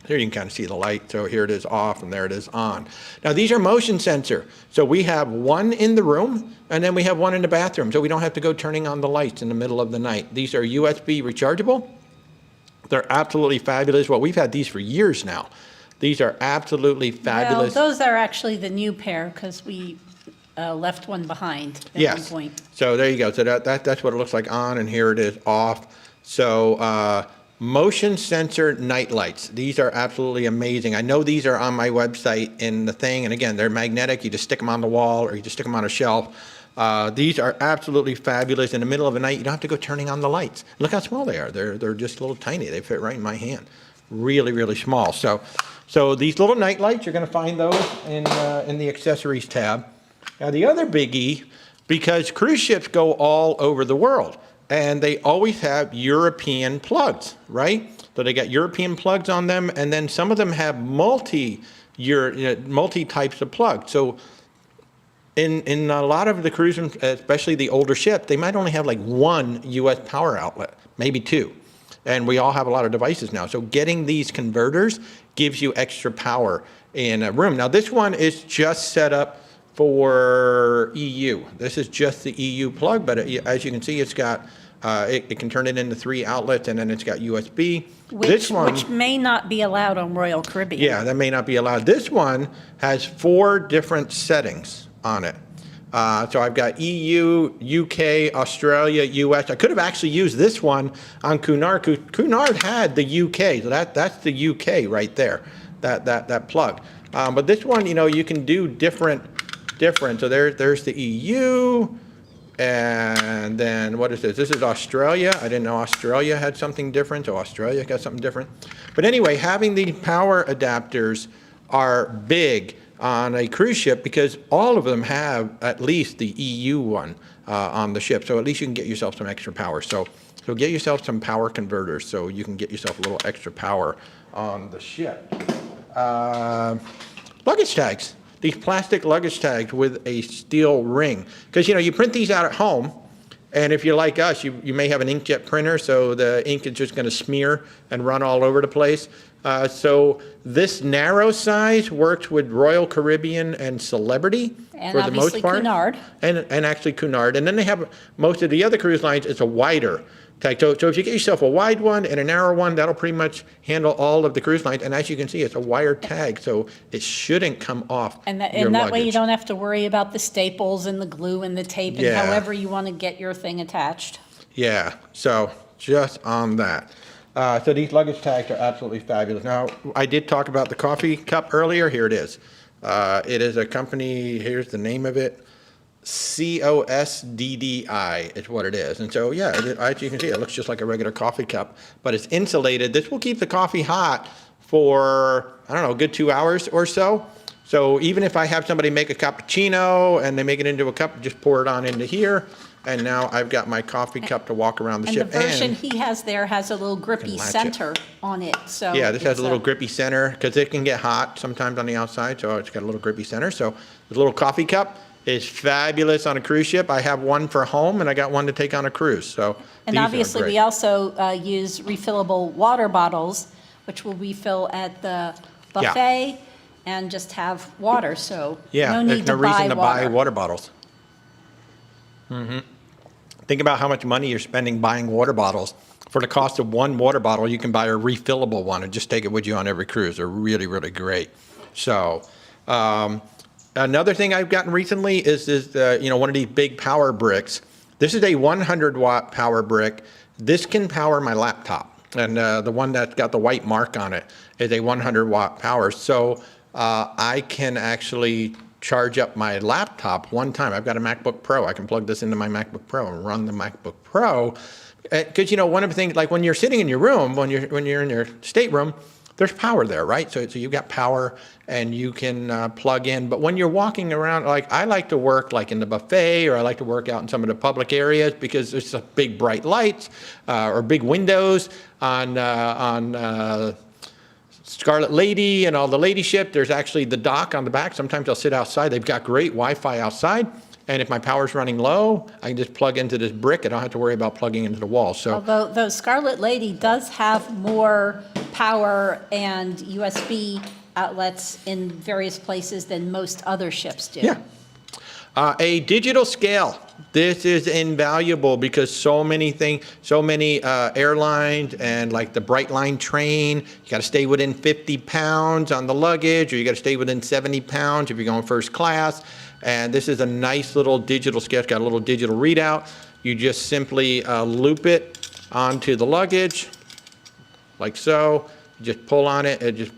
Here you can kind of see the light. So here it is off, and there it is on. Now these are motion sensor. So we have one in the room, and then we have one in the bathroom. So we don't have to go turning on the lights in the middle of the night. These are USB rechargeable. They're absolutely fabulous. Well, we've had these for years now. These are absolutely fabulous. Well, those are actually the new pair because we left one behind at one point. So there you go. So that's what it looks like on, and here it is off. So motion sensor night lights. These are absolutely amazing. I know these are on my website in the thing, and again, they're magnetic. You just stick them on the wall, or you just stick them on a shelf. These are absolutely fabulous. In the middle of the night, you don't have to go turning on the lights. Look how small they are. They're just a little tiny. They fit right in my hand. Really, really small. So these little night lights, you're going to find those in the accessories tab. Now, the other biggie, because cruise ships go all over the world, and they always have European plugs, right? So they got European plugs on them, and then some of them have multi types of plugs. So in a lot of the cruises, especially the older ships, they might only have like one U.S. power outlet, maybe two. And we all have a lot of devices now. So getting these converters gives you extra power in a room. Now, this one is just set up for EU. This is just the EU plug, but as you can see, it's got, it can turn it into 3 outlets, and then it's got USB. Which may not be allowed on Royal Caribbean. Yeah, that may not be allowed. This one has 4 different settings on it. So I've got EU, UK, Australia, US. I could have actually used this one on Cunard. Cunard had the UK, so that's the UK right there, that plug. But this one, you can do different. So there's the EU, and then what is this? This is Australia. I didn't know Australia had something different, so Australia got something different. But anyway, having the power adapters are big on a cruise ship because all of them have at least the EU one on the ship. So at least you can get yourself some extra power. So get yourself some power converters so you can get yourself a little extra power on the ship. Luggage tags. These plastic luggage tags with a steel ring. Because, you print these out at home, and if you're like us, you may have an inkjet printer, so the ink is just going to smear and run all over the place. So this narrow size works with Royal Caribbean and Celebrity for the most part. And obviously Cunard. And actually Cunard. And then they have most of the other cruise lines, it's a wider tag. So if you get yourself a wide one and a narrow one, that'll pretty much handle all of the cruise lines. And as you can see, it's a wire tag, so it shouldn't come off And that luggage. way you don't have to worry about the staples and the glue and the tape and however you want to get your thing attached. Yeah, so just on that. So these luggage tags are absolutely fabulous. Now, I did talk about the coffee cup earlier. Here it is. It is a company, here's the name of it. COSDDI is what it is. And so, yeah, as you can see, it looks just like a regular coffee cup, but it's insulated. This will keep the coffee hot for, I don't know, a good 2 hours or so. So even if I have somebody make a cappuccino and they make it into a cup, just pour it on into here. And now I've got my coffee cup to walk around the ship. And the version he has there has a little grippy center on it. So yeah, this has a little grippy center because it can get hot sometimes on the outside. So it's got a little grippy center. So the little coffee cup is fabulous on a cruise ship. I have one for home and I got one to take on a cruise. So and obviously we also use refillable water bottles, which will refill at the buffet and just have water. So no need there's no reason to buy water. water bottles. Think about how much money you're spending buying water bottles. For the cost of one water bottle, you can buy a refillable one and just take it with you on every cruise. They're really, really great. So another thing I've gotten recently is one of these big power bricks. This is a 100-watt power brick. This can power my laptop. And the one that's got the white mark on it is a 100-watt power. So I can actually charge up my laptop one time. I've got a MacBook Pro. I can plug this into my MacBook Pro and run the MacBook Pro. Because, one of the things, like when you're sitting in your room, when you're in your stateroom, there's power there, right? So you've got power and you can plug in. But when you're walking around, like I like to work like in the buffet, or I like to work out in some of the public areas because there's some big bright lights or big windows on Scarlet Lady and all the lady ship. There's actually the dock on the back. Sometimes I'll sit outside. They've got great Wi-Fi outside. And if my power's running low, I can just plug into this brick. I don't have to worry about plugging into the wall. So, although Scarlet Lady does have more power and USB outlets in various places than most other ships do. Yeah. A digital scale. This is invaluable because so many airlines and like the Brightline train, you got to stay within 50 pounds on the luggage, or you got to stay within 70 pounds if you're going first class. And this is a nice little digital scale. It's got a little digital readout. You just simply loop it onto the luggage like so. You just pull on it. It just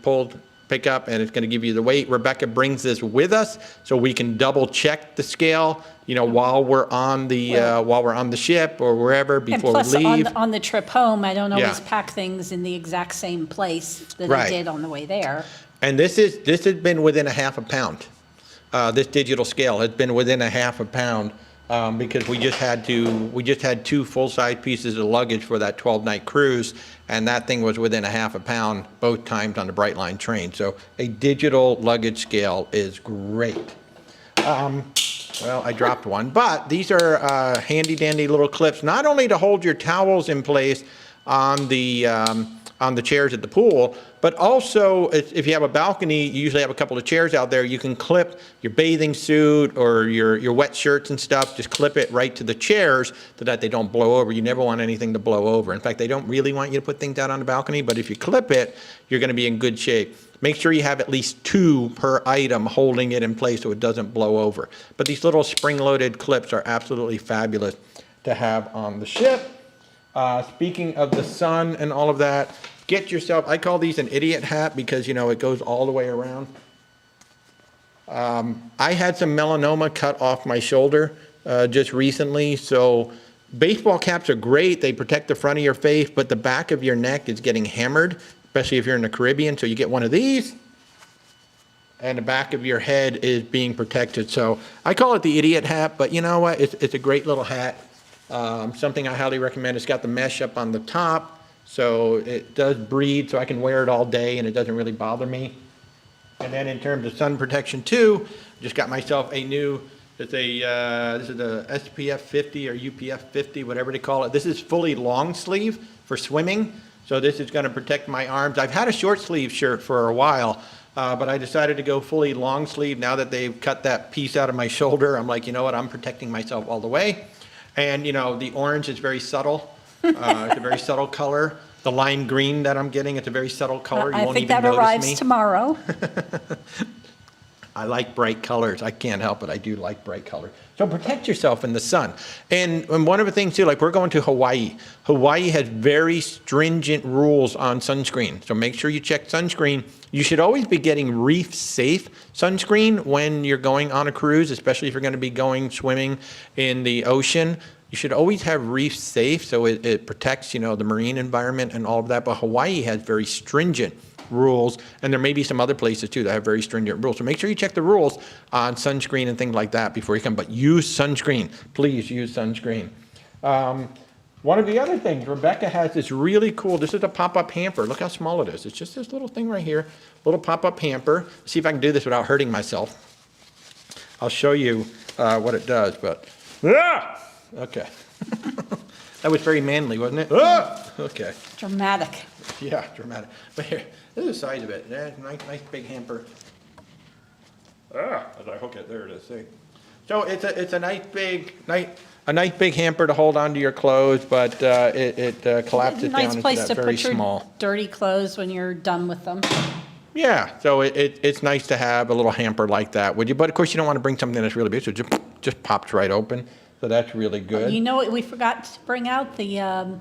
pick up, and it's going to give you the weight. Rebecca brings this with us so we can double check the scale, while we're on the ship or wherever before we leave. Plus, on the trip home, I don't always pack things in the exact same place that I did on the way there. And this has been within a half a pound. this digital scale has been within a half a pound because we just had 2 full-size pieces of luggage for that 12-night cruise, and that thing was within a half a pound both times on the Brightline train. So a digital luggage scale is great. Well, I dropped one, but these are handy dandy little clips, not only to hold your towels in place on the chairs at the pool, but also if you have a balcony, you usually have a couple of chairs out there, you can clip your bathing suit or your wet shirts and stuff, just clip it right to the chairs so that they don't blow over. You never want anything to blow over. In fact, they don't really want you to put things out on the balcony, but if you clip it, you're going to be in good shape. Make sure you have at least 2 per item holding it in place so it doesn't blow over. But these little spring-loaded clips are absolutely fabulous to have on the ship. Speaking of the sun and all of that, get yourself, I call these an idiot hat because, you know, it goes all the way around. I had some melanoma cut off my shoulder just recently, so baseball caps are great. They protect the front of your face, but the back of your neck is getting hammered, especially if you're in the Caribbean. So you get one of these, and the back of your head is being protected. So I call it the idiot hat, but you know what? It's a great little hat. Something I highly recommend. It's got the mesh up on the top, so it does breathe, so I can wear it all day and it doesn't really bother me. And then in terms of sun protection too, just got myself a new, this is the SPF 50 or UPF 50, whatever they call it. This is fully long sleeve for swimming, so this is going to protect my arms. I've had a short sleeve shirt for a while, but I decided to go fully long sleeve. Now that they've cut that piece out of my shoulder, I'm like, you know what, I'm protecting myself all the way. And, you know, the orange is very subtle. It's a very subtle color. The lime green that I'm getting, it's a very subtle color. You won't even notice me. I think that arrives tomorrow. I like bright colors. I can't help it. I do like bright colors. So protect yourself in the sun. And one of the things too, like we're going to Hawaii. Hawaii has very stringent rules on sunscreen. So make sure you check sunscreen. You should always be getting reef safe sunscreen when you're going on a cruise, especially if you're going to be going swimming in the ocean. You should always have reef safe so it protects, you know, the marine environment and all of that. But Hawaii has very stringent rules, and there may be some other places too that have very stringent rules. So make sure you check the rules on sunscreen and things like that before you come. But use sunscreen. Please use sunscreen. One of the other things, Rebecca has this really cool, this is a pop-up hamper. Look how small it is. It's just this little thing right here, little pop-up hamper. Let's see if I can do this without hurting myself. I'll show you what it does, but, okay. That was very manly, wasn't it? Okay. Dramatic. Yeah, dramatic. But here, this is the size of it. Yeah, nice big hamper. As I hook it, there it is. See. So it's a nice big hamper to hold onto your clothes, but it collapses down into that very small. Nice place to put your dirty clothes when you're done with them. Yeah, so it's nice to have a little hamper like that, would you? But of course, you don't want to bring something that's really big, so it just pops right open. So that's really good. You know what? We forgot to bring out the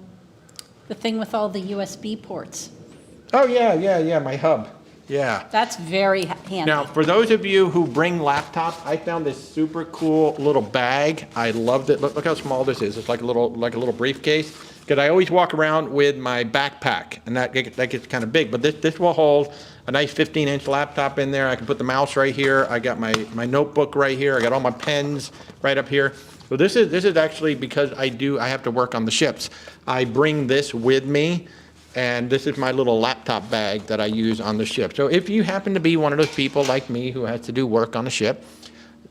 thing with all the USB ports. Oh yeah, my hub. Yeah. That's very handy. Now, for those of you who bring laptops, I found this super cool little bag. I loved it. Look how small this is. It's like a little briefcase. Because I always walk around with my backpack, and that gets kind of big. But this will hold a nice 15-inch laptop in there. I can put the mouse right here. I got my notebook right here. I got all my pens right up here. So this is actually because I have to work on the ships. I bring this with me, and this is my little laptop bag that I use on the ship. So if you happen to be one of those people like me who has to do work on a ship,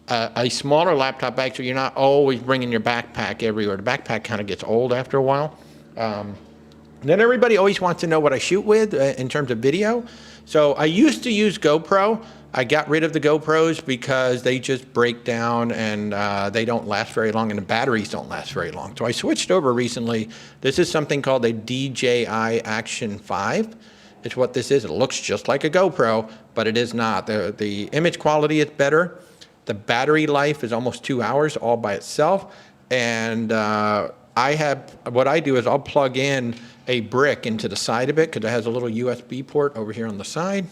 a smaller laptop bag so you're not always bringing your backpack everywhere. The backpack kind of gets old after a while. Then everybody always wants to know what I shoot with in terms of video. So I used to use GoPro. I got rid of the GoPros because they just break down and they don't last very long, and the batteries don't last very long. So I switched over recently. This is something called a DJI Action 5. It's what this is. It looks just like a GoPro, but it is not. The image quality is better. The battery life is almost 2 hours all by itself. And what I do is I'll plug in a brick into the side of it because it has a little USB port over here on the side,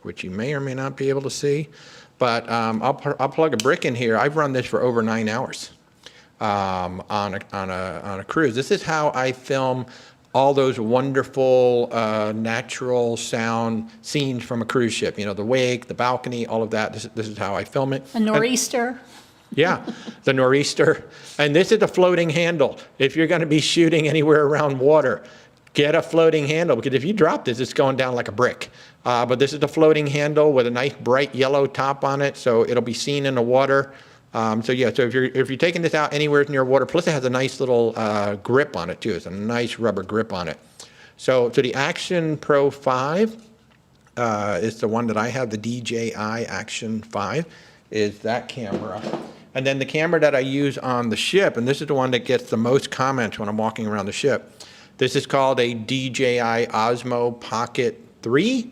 which you may or may not be able to see. But I'll plug a brick in here. I've run this for over 9 hours on a cruise. This is how I film all those wonderful natural sound scenes from a cruise ship. You know, the wake, the balcony, all of that. This is how I film it. A nor'easter. Yeah, the nor'easter. And this is a floating handle. If you're going to be shooting anywhere around water, get a floating handle, because if you drop this, it's going down like a brick. But this is a floating handle with a nice bright yellow top on it, so it'll be seen in the water. So yeah, so if you're taking this out anywhere near water, plus it has a nice little grip on it too. It's a nice rubber grip on it. So the Action Pro 5 is the one that I have. The DJI Action 5 is that camera. And then the camera that I use on the ship, and this is the one that gets the most comments when I'm walking around the ship. This is called a DJI Osmo Pocket 3.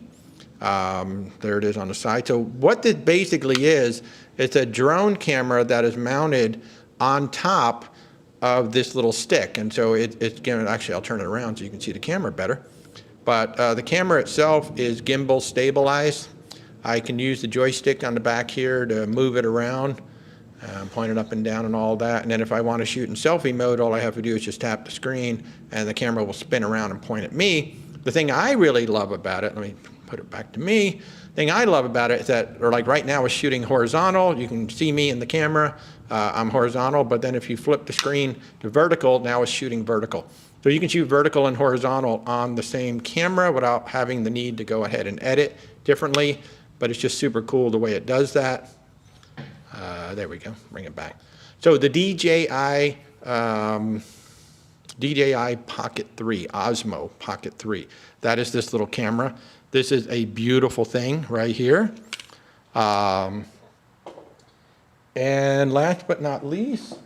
There it is on the side. So what this basically is, it's a drone camera that is mounted on top of this little stick. And so it's actually, I'll turn it around so you can see the camera better. But the camera itself is gimbal stabilized. I can use the joystick on the back here to move it around, point it up and down and all that. And then if I want to shoot in selfie mode, all I have to do is just tap the screen and the camera will spin around and point at me. The thing I really love about it, let me put it back to me. The thing I love about it is that, or like right now, it's shooting horizontal. You can see me in the camera. I'm horizontal, but then if you flip the screen to vertical, now it's shooting vertical. So you can shoot vertical and horizontal on the same camera without having the need to go ahead and edit differently, but it's just super cool the way it does that. There we go, bring it back. So the DJI Pocket 3, Osmo Pocket 3, that is this little camera. This is a beautiful thing right here. And last but not least,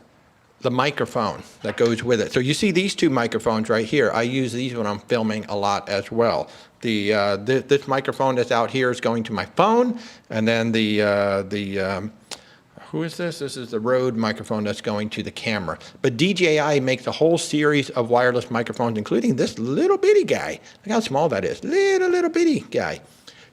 the microphone that goes with it. So you see these two microphones right here. I use these when I'm filming a lot as well. This microphone that's out here is going to my phone, and then who is this? This is the Rode microphone that's going to the camera. But DJI makes a whole series of wireless microphones, including this little bitty guy. Look how small that is, little bitty guy.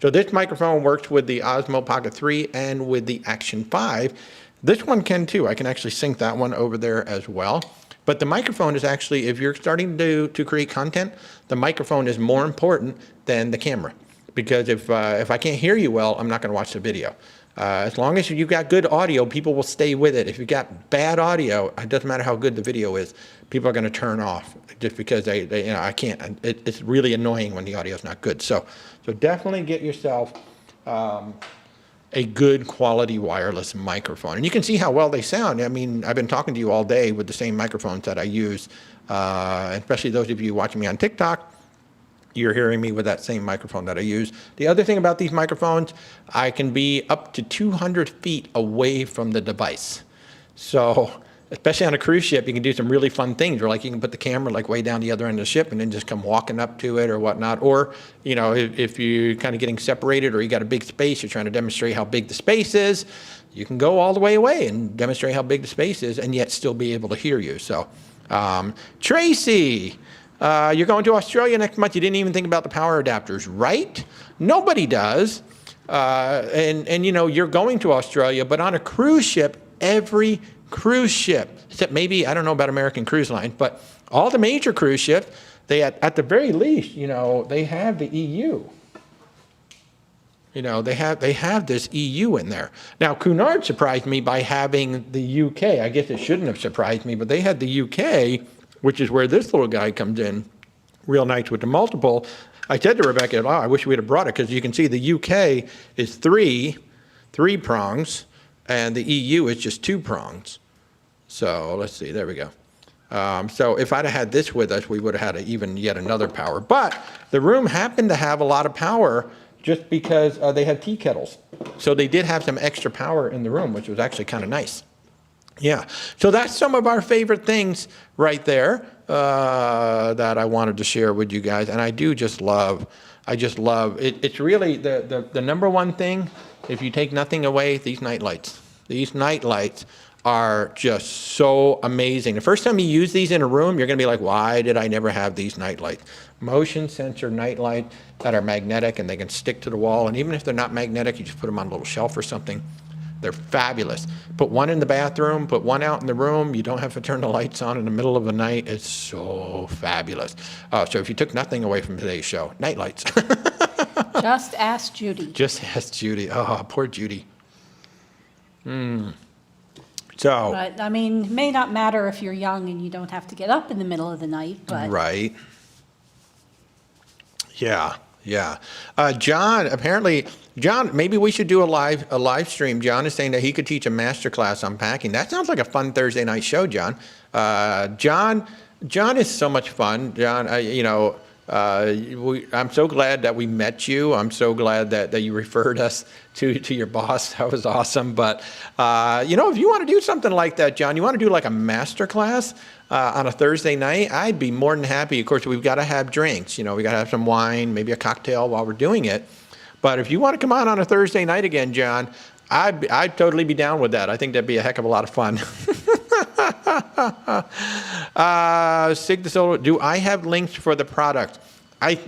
So this microphone works with the Osmo Pocket 3 and with the Action 5. This one can too. I can actually sync that one over there as well. But the microphone is actually, if you're starting to create content, the microphone is more important than the camera. Because if I can't hear you well, I'm not going to watch the video. As long as you've got good audio, people will stay with it. If you've got bad audio, it doesn't matter how good the video is, people are going to turn off just because I can't. It's really annoying when the audio is not good. So definitely get yourself a good quality wireless microphone. And you can see how well they sound. I mean, I've been talking to you all day with the same microphones that I use, especially those of you watching me on TikTok. You're hearing me with that same microphone that I use. The other thing about these microphones, I can be up to 200 feet away from the device. So, especially on a cruise ship, you can do some really fun things, where like you can put the camera like way down the other end of the ship and then just come walking up to it or whatnot. Or, you know, if you're kind of getting separated or you got a big space, you're trying to demonstrate how big the space is, you can go all the way away and demonstrate how big the space is and yet still be able to hear you. So, Tracy, you're going to Australia next month. You didn't even think about the power adapters, right? Nobody does. And you know, you're going to Australia, but on a cruise ship, every cruise ship, except maybe, I don't know about American Cruise Line, but all the major cruise ships, they at the very least, you know, they have the EU. You know, they have this EU in there. Now, Cunard surprised me by having the UK. I guess it shouldn't have surprised me, but they had the UK, which is where this little guy comes in, real nice with the multiple. I said to Rebecca, oh, I wish we'd have brought it, because you can see the UK is three prongs, and the EU is just 2 prongs. So let's see, there we go. So if I'd have had this with us, we would have had yet another power. But the room happened to have a lot of power just because they had tea kettles. So they did have some extra power in the room, which was actually kind of nice. Yeah, so that's some of our favorite things right there that I wanted to share with you guys. And I just love it. It's really the number one thing, if you take nothing away, these night lights. These night lights are just so amazing. The first time you use these in a room, you're going to be like, why did I never have these night lights? Motion sensor night lights that are magnetic and they can stick to the wall. And even if they're not magnetic, you just put them on a little shelf or something. They're fabulous. Put one in the bathroom, put one out in the room. You don't have to turn the lights on in the middle of the night. It's so fabulous. So if you took nothing away from today's show, night lights. Just ask Judy. Just ask Judy. Oh, poor Judy. So. But, I mean, it may not matter if you're young and you don't have to get up in the middle of the night, but. Right. Yeah. John, maybe we should do a live stream. John is saying that he could teach a master class on packing. That sounds like a fun Thursday night show, John. John is so much fun. John, I'm so glad that we met you. I'm so glad that you referred us to your boss. That was awesome. But, if you want to do something like that, John, you want to do like a master class on a Thursday night, I'd be more than happy. Of course, we've got to have drinks. We got to have some wine, maybe a cocktail while we're doing it. But if you want to come on a Thursday night again, John, I'd totally be down with that. I think that'd be a heck of a lot of fun. Sig the Solo, do I have links for the product? I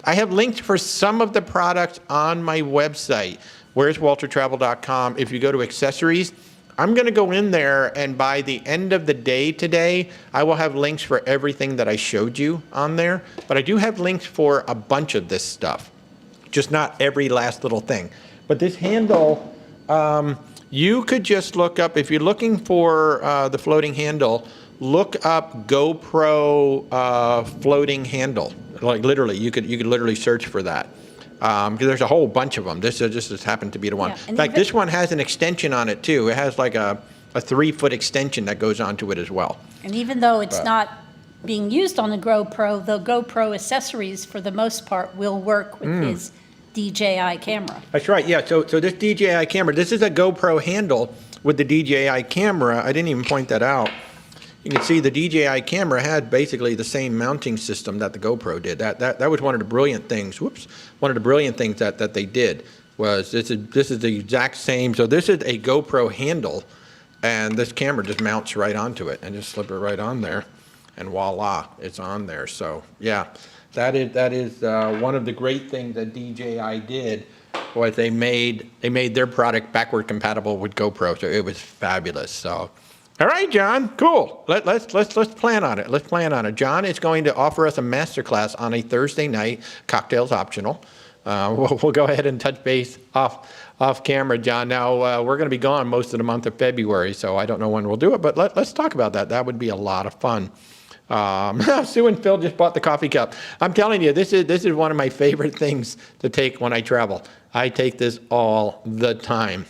have links for some of the products on my website, where'swaltertravel.com. If you go to accessories, I'm going to go in there, and by the end of the day today, I will have links for everything that I showed you on there. But I do have links for a bunch of this stuff, just not every last little thing. But this handle, you could just look up, if you're looking for the floating handle, look up GoPro floating handle. Like literally, you could literally search for that. Because there's a whole bunch of them. This just happened to be the one. Yeah, in fact, this one has an extension on it too. It has like a 3-foot extension that goes onto it as well. And even though it's not being used on the GoPro accessories, for the most part, will work with his DJI camera. That's right, yeah. So this DJI camera, this is a GoPro handle with the DJI camera. I didn't even point that out. You can see the DJI camera had basically the same mounting system that the GoPro did. That was one of the brilliant things. One of the brilliant things that they did was this is the exact same. So this is a GoPro handle, and this camera just mounts right onto it and just slip it right on there, and voila, it's on there. So yeah, that is one of the great things that DJI did. Was they made their product backward compatible with GoPro, so it was fabulous. So. All right, John, cool. Let's plan on it. Let's plan on it. John is going to offer us a masterclass on a Thursday night, cocktails optional. We'll go ahead and touch base off camera, John. Now, we're going to be gone most of the month of February, so I don't know when we'll do it, but let's talk about that. That would be a lot of fun. Sue and Phil just bought the coffee cup. I'm telling you, this is one of my favorite things to take when I travel. I take this all the time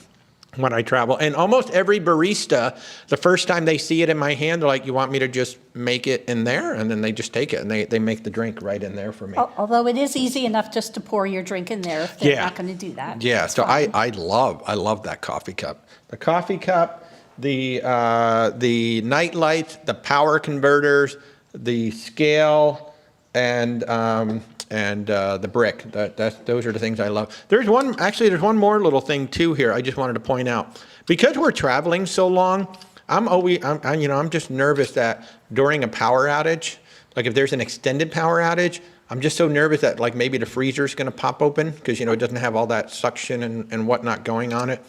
when I travel. And almost every barista, the first time they see it in my hand, they're like, you want me to just make it in there? And then they just take it and they make the drink right in there for me. Although it is easy enough just to pour your drink in there if they're not going to do that. Yeah, so I love that coffee cup. The coffee cup, the night lights, the power converters, the scale, and the brick. Those are the things I love. There's one more little thing too here. I just wanted to point out, because we're traveling so long, I'm just nervous that during a power outage, like if there's an extended power outage, I'm just so nervous that like maybe the freezer's going to pop open because it doesn't have all that suction and whatnot going on it.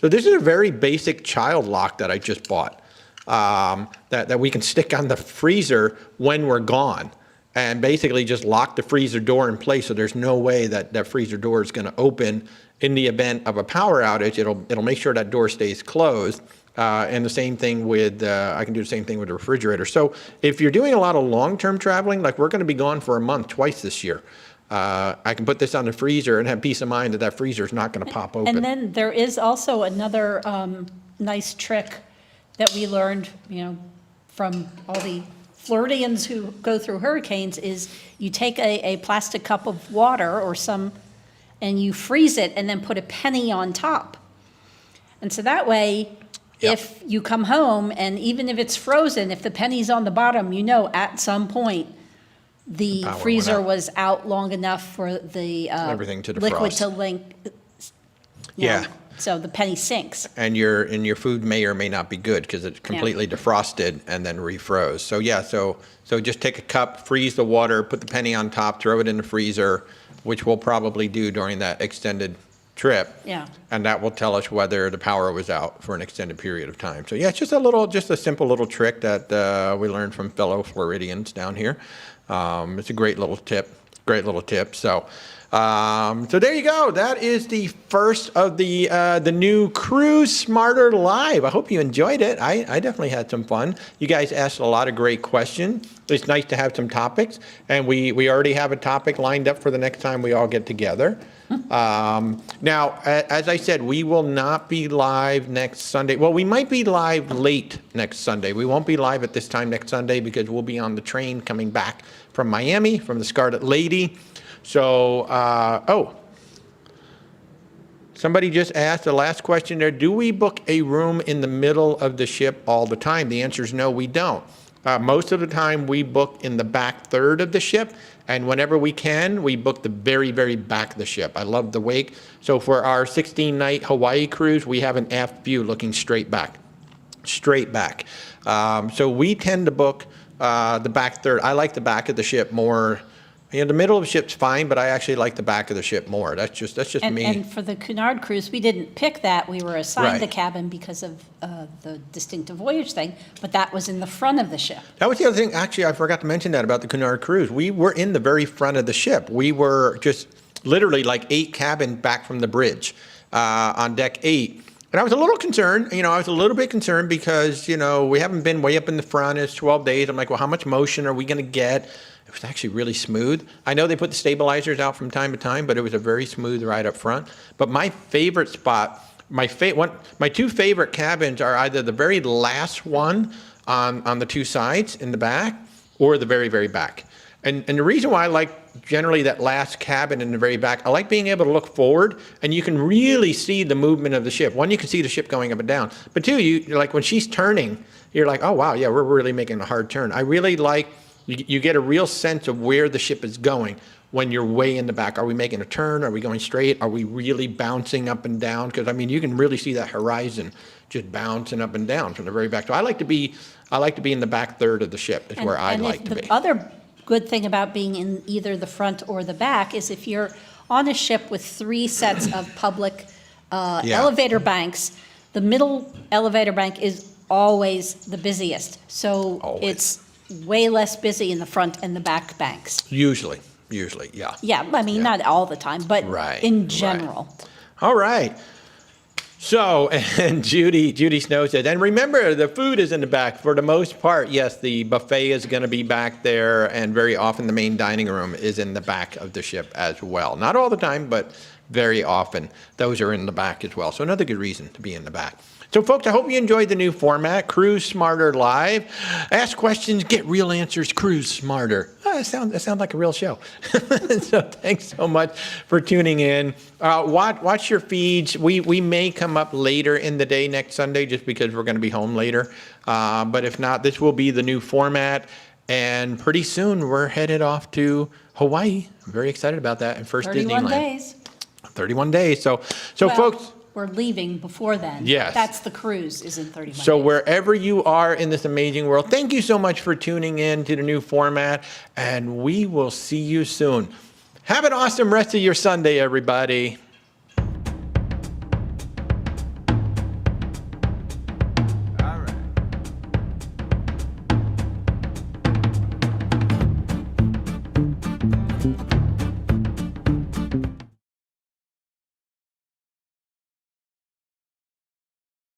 So this is a very basic child lock that I just bought that we can stick on the freezer when we're gone. And basically just lock the freezer door in place, so there's no way that freezer door is going to open in the event of a power outage. It'll make sure that door stays closed. And the same thing with I can do the same thing with the refrigerator. So if you're doing a lot of long-term traveling, like we're going to be gone for a month twice this year, I can put this on the freezer and have peace of mind that freezer is not going to pop open. And then there is also another nice trick that we learned, from all the Floridians who go through hurricanes, is you take a plastic cup of water or and you freeze it and then put a penny on top. And so that way, if you come home and even if it's frozen, if the penny's on the bottom, at some point the freezer was out long enough for the everything to liquid defrost. to link. So the penny sinks. And your food may or may not be good because it's completely defrosted and then refroze. So just take a cup, freeze the water, put the penny on top, throw it in the freezer, which we'll probably do during that extended trip. Yeah. And that will tell us whether the power was out for an extended period of time. So yeah, it's just a simple little trick that we learned from fellow Floridians down here. It's a great little tip. So, so there you go. That is the first of the new Cruise Smarter Live. I hope you enjoyed it. I definitely had some fun. You guys asked a lot of great questions. It's nice to have some topics, and we already have a topic lined up for the next time we all get together. Now, as I said, we will not be live next Sunday. Well, we might be live late next Sunday. We won't be live at this time next Sunday because we'll be on the train coming back from Miami, from the Scarlet Lady. So, somebody just asked the last question there, do we book a room in the middle of the ship all the time? The answer is no, we don't. Most of the time we book in the back third of the ship, and whenever we can, we book the very, very back of the ship. I love the wake. So for our 16-night Hawaii cruise, we have an aft view looking straight back. So we tend to book the back third. I like the back of the ship more. You know, the middle of the ship's fine, but I actually like the back of the ship more. That's just me. And for the Cunard cruise, we didn't pick that. We were assigned the Right. cabin because of the distinctive voyage thing, but that was in the front of the ship. That was the other thing. Actually, I forgot to mention that about the Cunard cruise. We were in the very front of the ship. We were just literally like 8 cabins back from the bridge on deck 8. And I was a little concerned. You know, I was a little bit concerned because, you know, we haven't been way up in the front. It's 12 days. I'm like, well, how much motion are we going to get? It was actually really smooth. I know they put the stabilizers out from time to time, but it was a very smooth ride up front. But my favorite spot, my 2 favorite cabins are either the very last one on the 2 sides in the back or the very, very back. And the reason why I like generally that last cabin in the very back, I like being able to look forward and you can really see the movement of the ship. One, you can see the ship going up and down. But 2, you're like when she's turning, you're like, oh, wow, yeah, we're really making a hard turn. I really like, you get a real sense of where the ship is going when you're way in the back. Are we making a turn? Are we going straight? Are we really bouncing up and down? Because, I mean, you can really see that horizon just bouncing up and down from the very back. So I like to be in the back third of the ship is where I like to be. The other good thing about being in either the front or the back is if you're on a ship with 3 sets of public elevator banks, the middle elevator bank is always the busiest. So it's way less busy in the front and the back banks. Usually, yeah. Yeah, I mean, not all the time, but in general. Right. All right. So, and Judy Snow said, and remember, the food is in the back. For the most part, yes, the buffet is going to be back there, and very often the main dining room is in the back of the ship as well. Not all the time, but very often those are in the back as well. So another good reason to be in the back. So, folks, I hope you enjoyed the new format, Cruise Smarter Live. Ask questions, get real answers, Cruise Smarter. That sounds like a real show. So thanks so much for tuning in. Watch your feeds. We may come up later in the day next Sunday just because we're going to be home later. But if not, this will be the new format. And pretty soon, we're headed off to Hawaii. I'm very excited about that. And first 31 Disneyland. days. 31 days. So Well, folks. We're leaving before then. Yes. That's the cruise is in 31 So days. wherever you are in this amazing world, thank you so much for tuning in to the new format, and we will see you soon. Have an awesome rest of your Sunday, everybody.